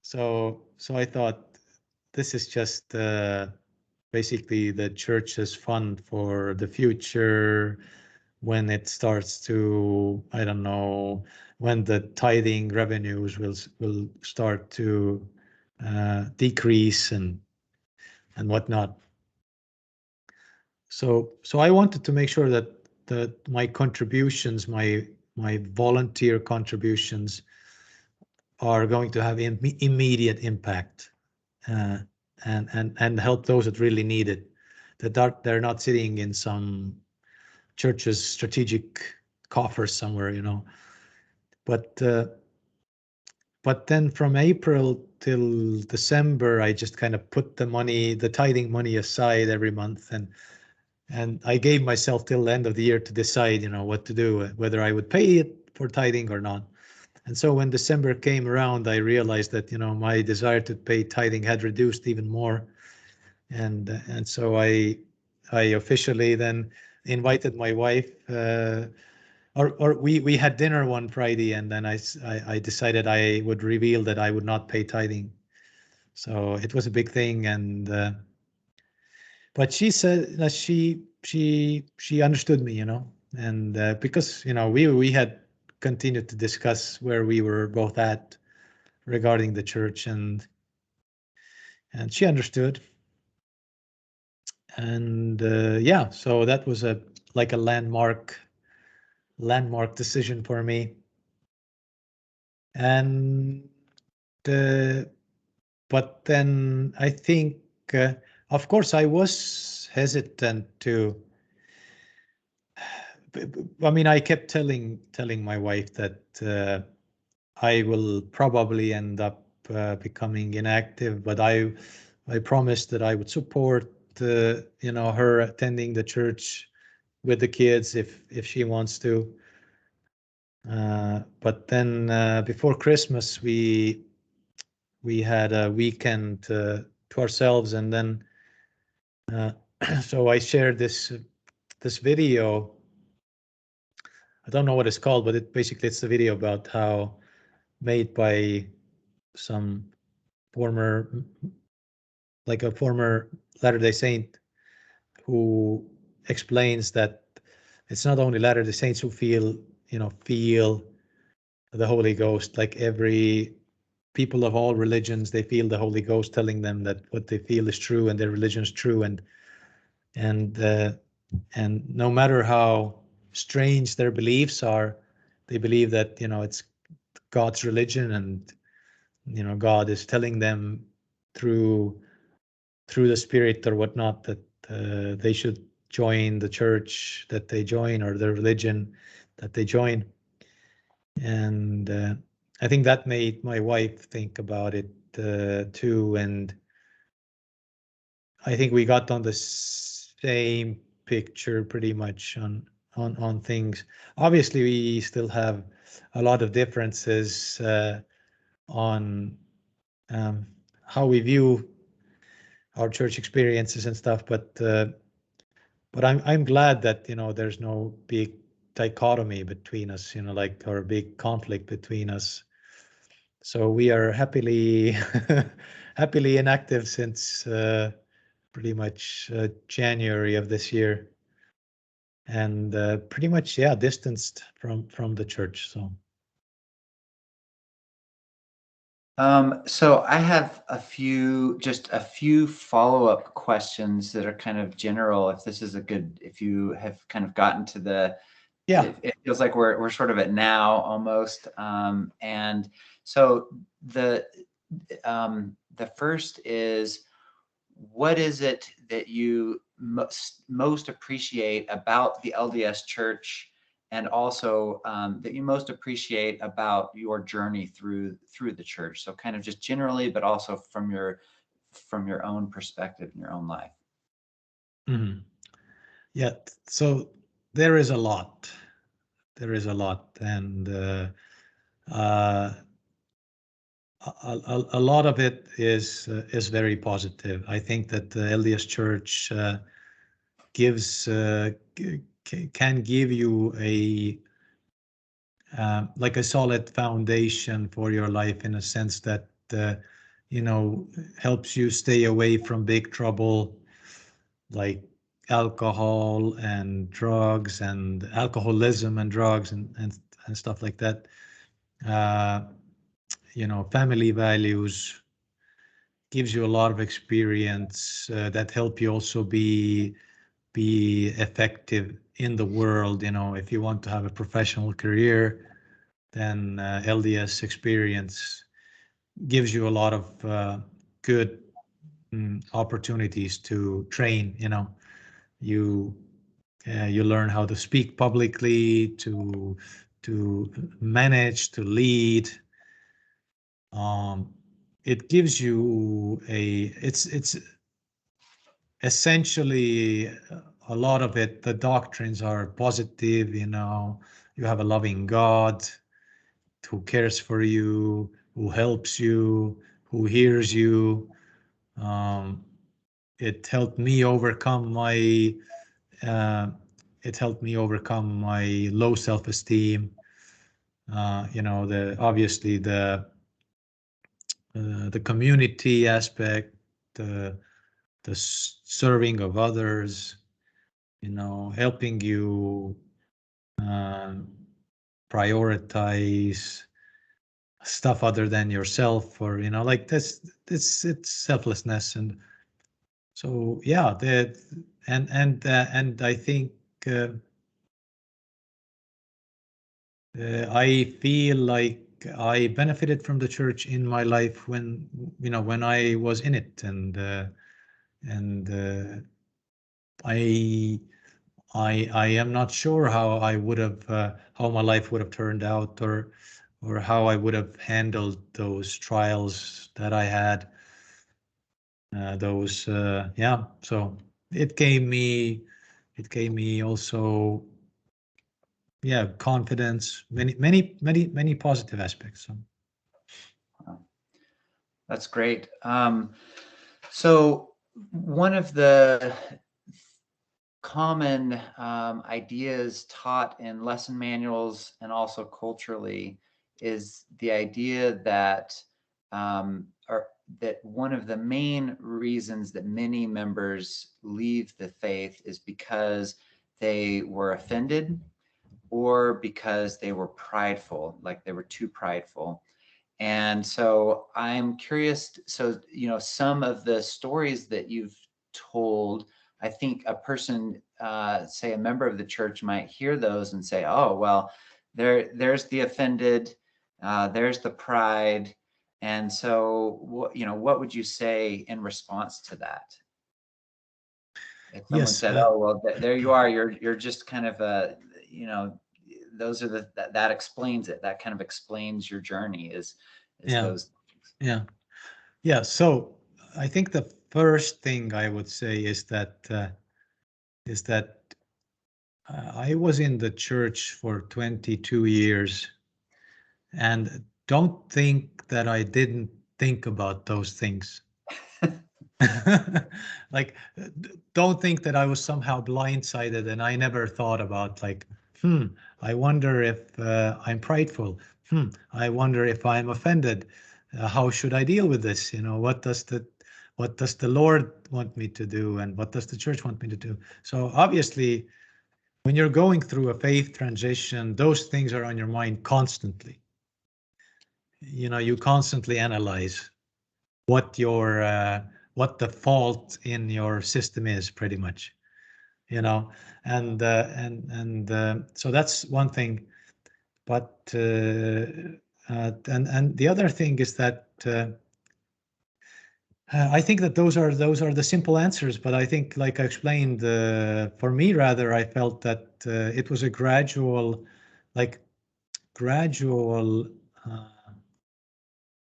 Speaker 1: So I thought this is just basically the church's fund for the future when it starts to, I don't know, when the tithing revenues will start to decrease and whatnot. So I wanted to make sure that my contributions, my volunteer contributions, are going to have immediate impact, and help those that really need it. That they're not sitting in some church's strategic coffers somewhere, But then from April till December, I just kind of put the tithing money aside every month, and I gave myself till the end of the year to decide, what to do, whether I would pay it for tithing or not. And so when December came around, I realized that, my desire to pay tithing had reduced even more. And so I officially then invited my wife, or we had dinner one Friday, and then I decided I would reveal that I would not pay tithing. So it was a big thing, and but she said that she understood me, and because we had continued to discuss where we were both at regarding the church, and she understood, and yeah, so that was a landmark decision for me, and but then I think, of course, I was hesitant to. I mean, I kept telling my wife that I will probably end up becoming inactive, but I promised that I would support her attending the church with the kids if she wants to. But then before Christmas, we had a weekend to ourselves, and then so I shared this video. I don't know what it's called, but it's the video about how, made by some former Latter-day Saint, who explains that it's not only Latter-day Saints who feel the Holy Ghost. Like every people of all religions, they feel the Holy Ghost telling them that what they feel is true and their religion is true, and no matter how strange their beliefs are, they believe that it's God's religion, and God is telling them through the Spirit or whatnot that they should join the church that they join, or the religion that they join. And I think that made my wife think about it too, and I think we got on the same picture pretty much on things. Obviously, we still have a lot of differences on how we view our church experiences and stuff, but I'm glad that there's no big dichotomy between us, like, or a big conflict between us. So we are happily happily inactive since pretty much January of this year, and pretty much, yeah, distanced from the church. So
Speaker 2: so I have just a few follow-up questions that are kind of general. If you have kind of gotten to it feels like we're sort of at now almost. And so the first is, what is it that you most appreciate about the LDS Church, and also that you most appreciate about your journey through the church? So kind of just generally, but also from your own perspective in your own life.
Speaker 1: Mhm. Yeah, so there is a lot. And a lot of it is very positive. I think that the LDS Church gives can give you like a solid foundation for your life, in a sense that helps you stay away from big trouble, like alcohol and drugs, and alcoholism and drugs, and stuff like that. Uh, family values, gives you a lot of experience that help you also be effective in the world. If you want to have a professional career, then LDS experience gives you a lot of good opportunities to train. You you learn how to speak publicly, to manage, to lead. It gives you it's essentially a lot of it. The doctrines are positive. You have a loving God who cares for you, who helps you, who hears you. Um, it helped me overcome my uh, low self-esteem. Obviously the community aspect, the serving of others, helping you um, prioritize stuff other than yourself, or like this. It's selflessness. And so, yeah, and I think uh, I feel like I benefited from the church in my life when I was in it. And I I am not sure how I would have how my life would have turned out, or how I would have handled those trials that I had. Yeah. So it gave me also, yeah, confidence, many positive aspects. So.
Speaker 2: That's great. So one of the common ideas taught in lesson manuals and also culturally is the idea that that one of the main reasons that many members leave the faith is because they were offended, or because they were prideful, like they were too prideful. And so I'm curious, so, some of the stories that you've told, I think a person, say a member of the church, might hear those and say, oh, well, there's the offended, there's the pride. And so, what would you say in response to that? If someone
Speaker 1: Yes.
Speaker 2: said, oh, well, there you are, you're just kind of those are that explains it. That kind of explains your journey, is
Speaker 1: Yeah.
Speaker 2: those things.
Speaker 1: Yeah. So I think the first thing I would say is that I was in the church for 22 years, and don't think that I didn't think about those things. Like, don't think that I was somehow blindsided and I never thought about, like, I wonder if I'm prideful. I wonder if I'm offended. How should I deal with this? What does the Lord want me to do, and what does the church want me to do? So obviously, when you're going through a faith transition, those things are on your mind constantly. You constantly analyze what the fault in your system is, pretty much. And so that's one thing. But and the other thing is that I think that those are the simple answers. But I think, like I explained, for me, rather, I felt that it was a gradual uh,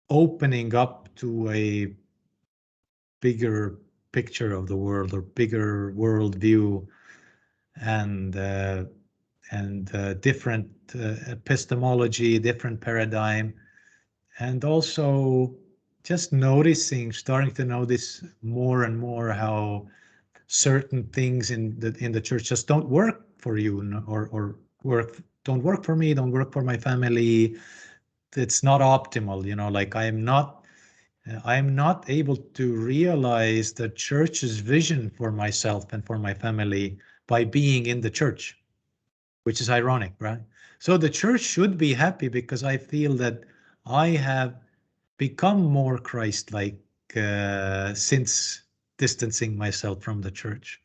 Speaker 1: opening up to a bigger picture of the world, or bigger world view, and different epistemology, different paradigm, and also just starting to notice more and more how certain things in the church just don't work for you, or don't work for me, don't work for my family. It's not optimal, like I'm not able to realize the church's vision for myself and for my family by being in the church, which is ironic, right? So the church should be happy because I feel that I have become more Christ-like since distancing myself from the church.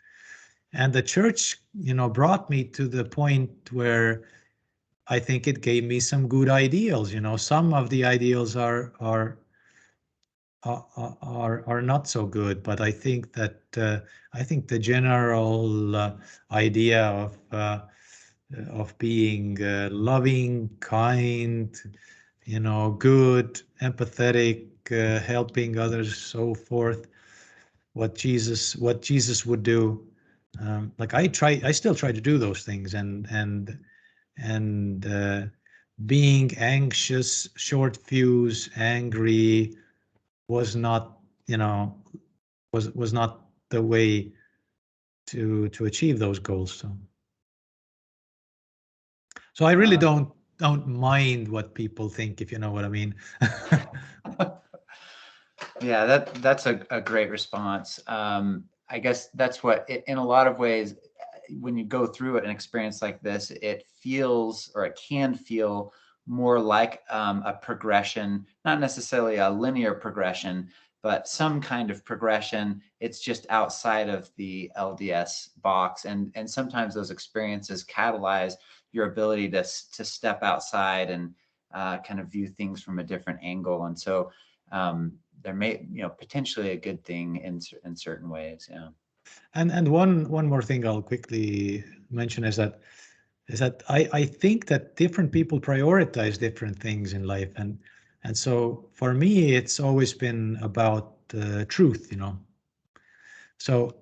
Speaker 1: And the church, brought me to the point where I think it gave me some good ideals. Some of the ideals are not so good, but I think that the general idea of being loving, kind, good, empathetic, helping others, so forth, what Jesus would do. Like I still try to do those things, and being anxious, short fuse, angry was not, was not the way to achieve those goals. So I really don't mind what people think, if you know what I mean.
Speaker 2: Yeah, that's a great response. I guess that's what in a lot of ways, when you go through an experience like this, it feels, or it can feel more like a progression, not necessarily a linear progression, but some kind of progression. It's just outside of the LDS box, and sometimes those experiences catalyze your ability to step outside and kind of view things from a different angle. And so there may, potentially a good thing in certain ways. Yeah.
Speaker 1: And one more thing I'll quickly mention is that I think that different people prioritize different things in life, and so for me it's always been about truth. So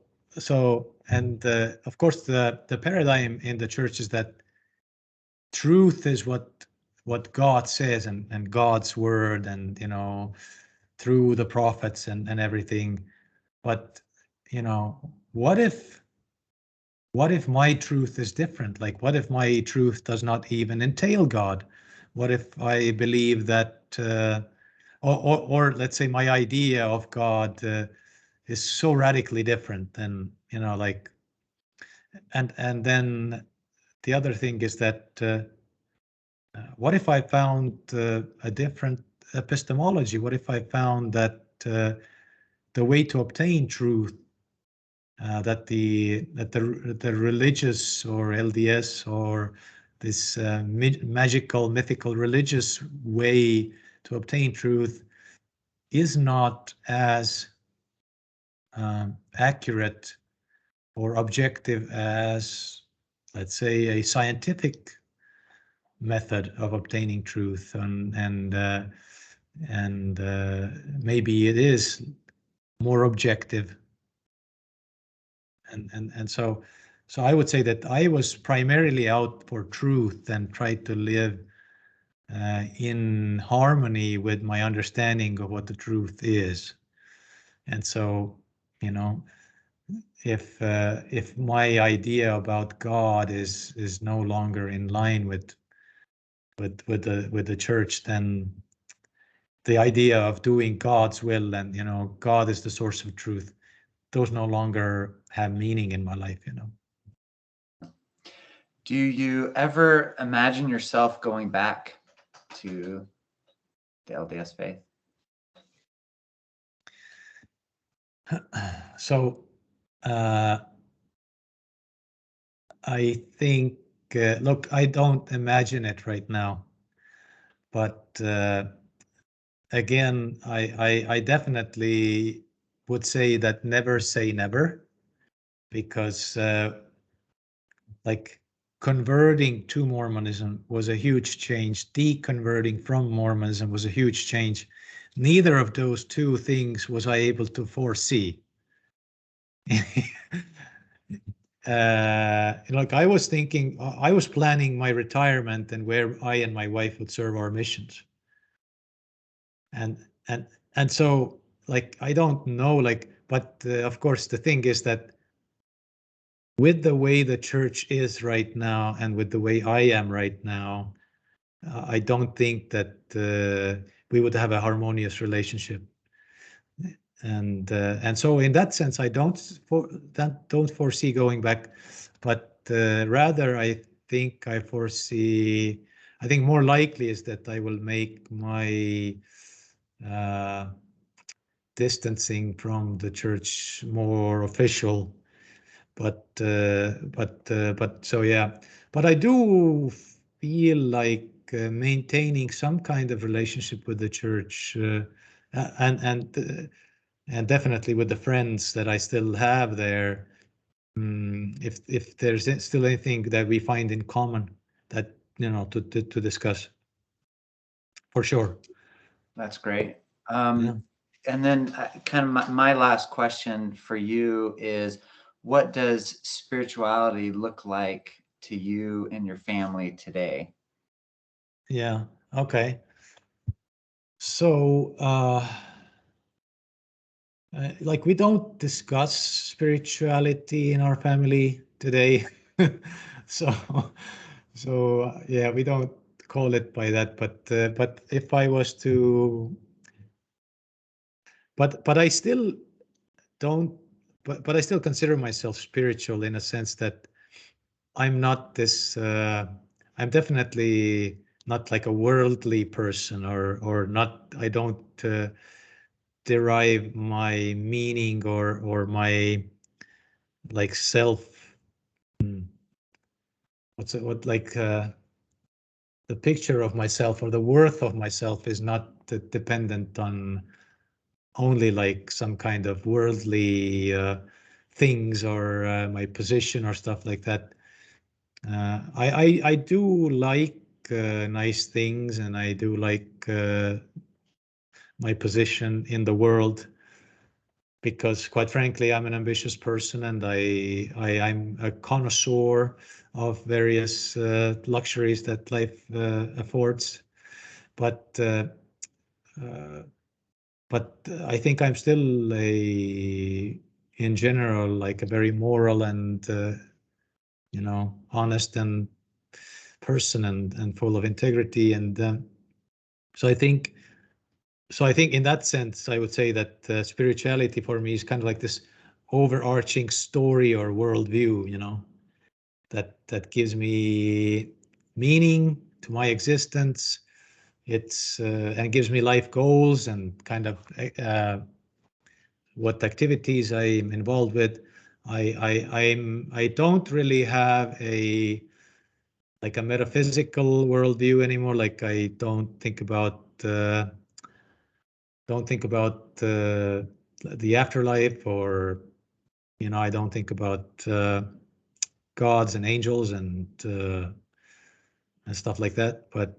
Speaker 1: and of course the paradigm in the church is that truth is what God says, and God's word, and through the prophets and everything. But what if my truth is different? Like, what if my truth does not even entail God? What if I believe that or let's say my idea of God is so radically different than, like, and then the other thing is that what if I found a different epistemology? What if I found that the way to obtain truth, that the religious, or LDS, or this magical, mythical, religious way to obtain truth is not as accurate or objective as, let's say, a scientific method of obtaining truth, and maybe it is more objective, and so I would say that I was primarily out for truth and tried to live in harmony with my understanding of what the truth is. And so, if my idea about God is no longer in line with the church, then the idea of doing God's will and God is the source of truth, those no longer have meaning in my life.
Speaker 2: Do you ever imagine yourself going back to the LDS faith?
Speaker 1: So I think, look, I don't imagine it right now, but again, I definitely would say that never say never, because like converting to Mormonism was a huge change. Deconverting from Mormonism was a huge change. Neither of those two things was I able to foresee. Like I was thinking, I was planning my retirement and where I and my wife would serve our missions. And so like I don't know, like, but of course the thing is that with the way the church is right now and with the way I am right now, I don't think that we would have a harmonious relationship. And so in that sense, I don't foresee going back, but rather I think more likely is that I will make my distancing from the church more official. But so yeah, but I do feel like maintaining some kind of relationship with the church, and definitely with the friends that I still have there. If there's still anything that we find in common that to discuss, for sure.
Speaker 2: That's great.
Speaker 1: Yeah.
Speaker 2: And then kind of my last question for you is, what does spirituality look like to you and your family today?
Speaker 1: Yeah. Okay. So, like we don't discuss spirituality in our family today. so yeah, we don't call it by that, but if I was to, but I still don't, but I still consider myself spiritual in a sense that I'm not this I'm definitely not like a worldly person, or not. I don't derive my meaning or my like self, what like the picture of myself or the worth of myself is not dependent on only like some kind of worldly things, or my position or stuff like that. I do like nice things, and I do like my position in the world, because quite frankly, I'm an ambitious person, and I'm a connoisseur of various luxuries that life affords. But I think I'm still in general, like a very moral and honest and person, and full of integrity, and so I think in that sense, I would say that spirituality for me is kind of like this overarching story or worldview, that gives me meaning to my existence. It's and gives me life goals and kind of what activities I'm involved with. I don't really have a metaphysical worldview anymore. Like I don't think about the afterlife, or I don't think about gods and angels and stuff like that. But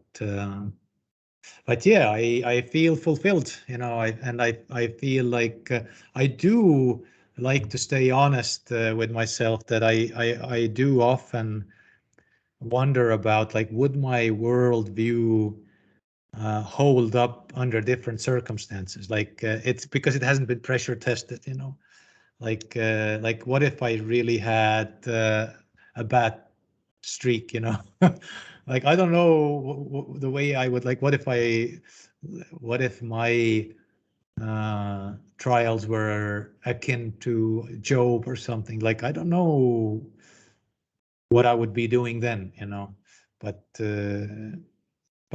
Speaker 1: yeah, I feel fulfilled. I feel like I do like to stay honest with myself. That I do often wonder about, like, would my worldview hold up under different circumstances? Like it's because it hasn't been pressure tested. like what if I really had a bad streak, you know? Like I don't know the way I would like. What if my trials were akin to Job or something? Like I don't know what I would be doing then, you know. But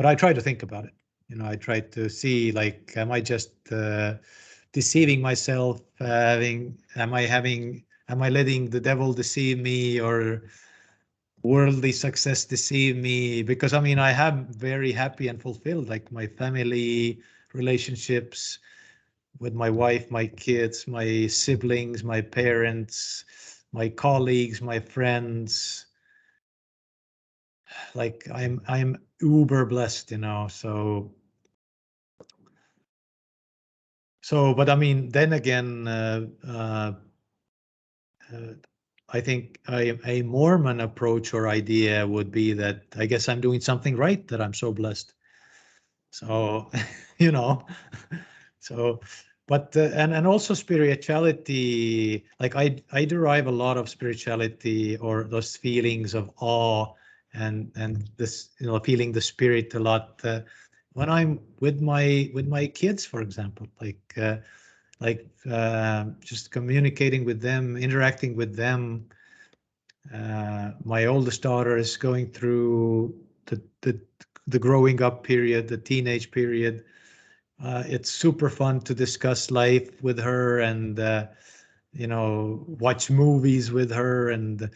Speaker 1: I try to think about it. You know, I try to see like, am I just deceiving myself? Am I letting the devil deceive me, or worldly success deceive me? Because I mean, I have very happy and fulfilled, like my family relationships with my wife, my kids, my siblings, my parents, my colleagues, my friends. Like I'm uber blessed, you know. So, but I mean, then again, I think a Mormon approach or idea would be that I guess I'm doing something right, that I'm so blessed. So, you know, so, but and also spirituality. Like I derive a lot of spirituality, or those feelings of awe, and this, you know, feeling the spirit a lot when I'm with my kids, for example, just communicating with them, interacting with them. My oldest daughter is going through the growing up period, the teenage period. It's super fun to discuss life with her, and you know, watch movies with her, and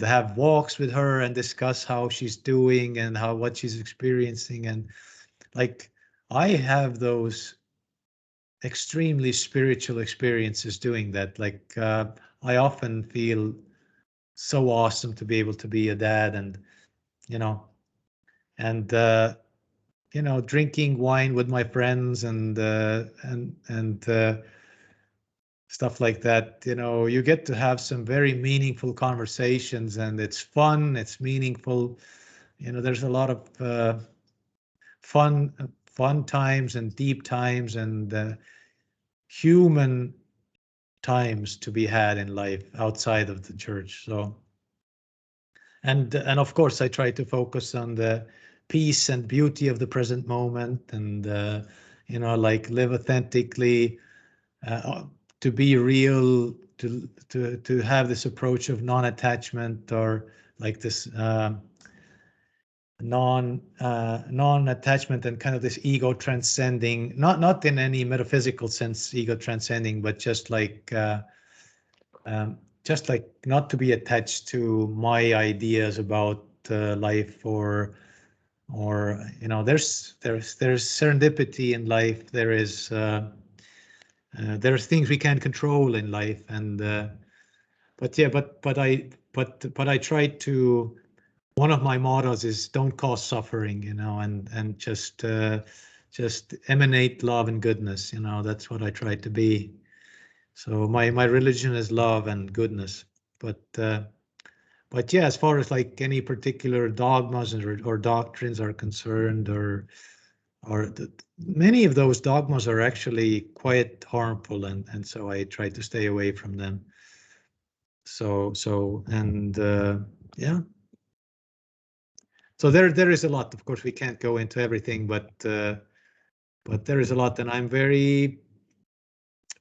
Speaker 1: have walks with her, and discuss how she's doing and what she's experiencing. And like I have those extremely spiritual experiences doing that. Like I often feel so awesome to be able to be a dad, and you know, and you know, drinking wine with my friends, and stuff like that. You know, you get to have some very meaningful conversations, and it's fun, it's meaningful. You know, there's a lot of fun times and deep times and human times to be had in life outside of the church. So, and of course, I try to focus on the peace and beauty of the present moment, and you know, like live authentically, uh, to be real, to have this approach of non-attachment, or like this non-attachment, and kind of this ego transcending, not in any metaphysical sense ego transcending, but just like not to be attached to my ideas about life, or you know, there's serendipity in life. There's things we can't control in life, and but yeah, but I try to. One of my mottos is don't cause suffering, you know, and just emanate love and goodness. You know, that's what I try to be. So my religion is love and goodness. But but yeah, as far as like any particular dogmas or doctrines are concerned, or many of those dogmas are actually quite harmful, and so I try to stay away from them. So and yeah. So there is a lot. Of course, we can't go into everything, but there is a lot, and I'm very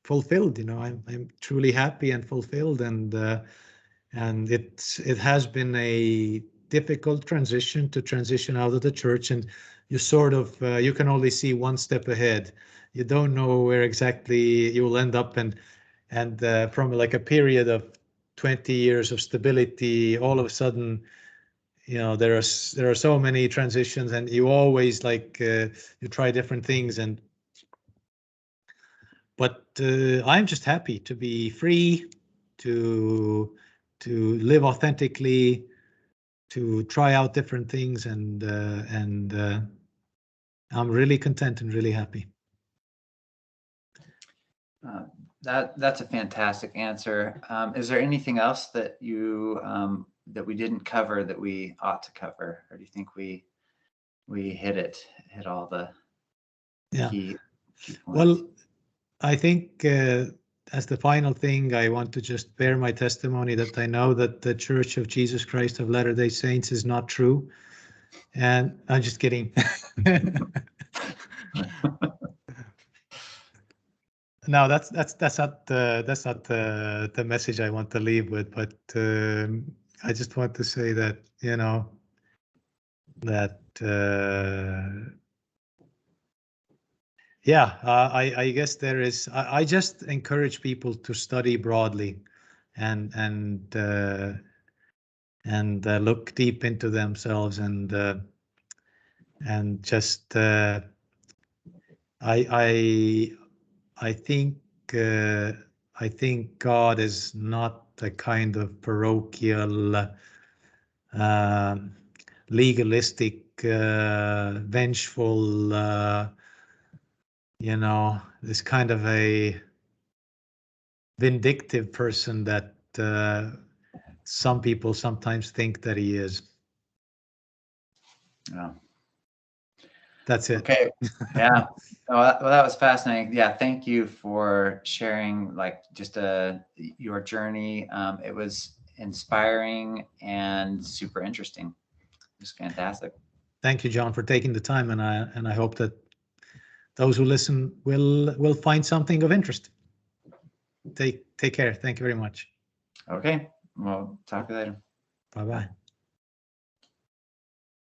Speaker 1: fulfilled. You know, I'm truly happy and fulfilled, and it has been a difficult transition out of the church, and you sort of you can only see one step ahead. You don't know where exactly you will end up, and from like a period of 20 years of stability, all of a sudden, you know, there are so many transitions, and you always like you try different things, but I'm just happy to be free, to live authentically, to try out different things, and I'm really content and really happy.
Speaker 2: That's a fantastic answer. Is there anything else that you that we didn't cover that we ought to cover, or do you think we hit all the
Speaker 1: Yeah.
Speaker 2: key points?
Speaker 1: Well, I think as the final thing, I want to just bear my testimony that I know that the Church of Jesus Christ of Latter-day Saints is not true. And I'm just kidding. No, that's not the message I want to leave with, but I just want to say that, you know, that yeah, I guess there is. I just encourage people to study broadly, and look deep into themselves, and just I think God is not a kind of parochial, legalistic, vengeful, you know, this kind of a vindictive person that some people sometimes think that he is.
Speaker 2: Yeah.
Speaker 1: That's it.
Speaker 2: Okay. Yeah. Well, that was fascinating. Yeah. Thank you for sharing, like, just your journey. It was inspiring and super interesting. Just fantastic.
Speaker 1: Thank you, John, for taking the time, and I hope that those who listen will find something of interest. Take care. Thank you very much.
Speaker 2: Okay. Well, talk to you later.
Speaker 1: Bye-bye.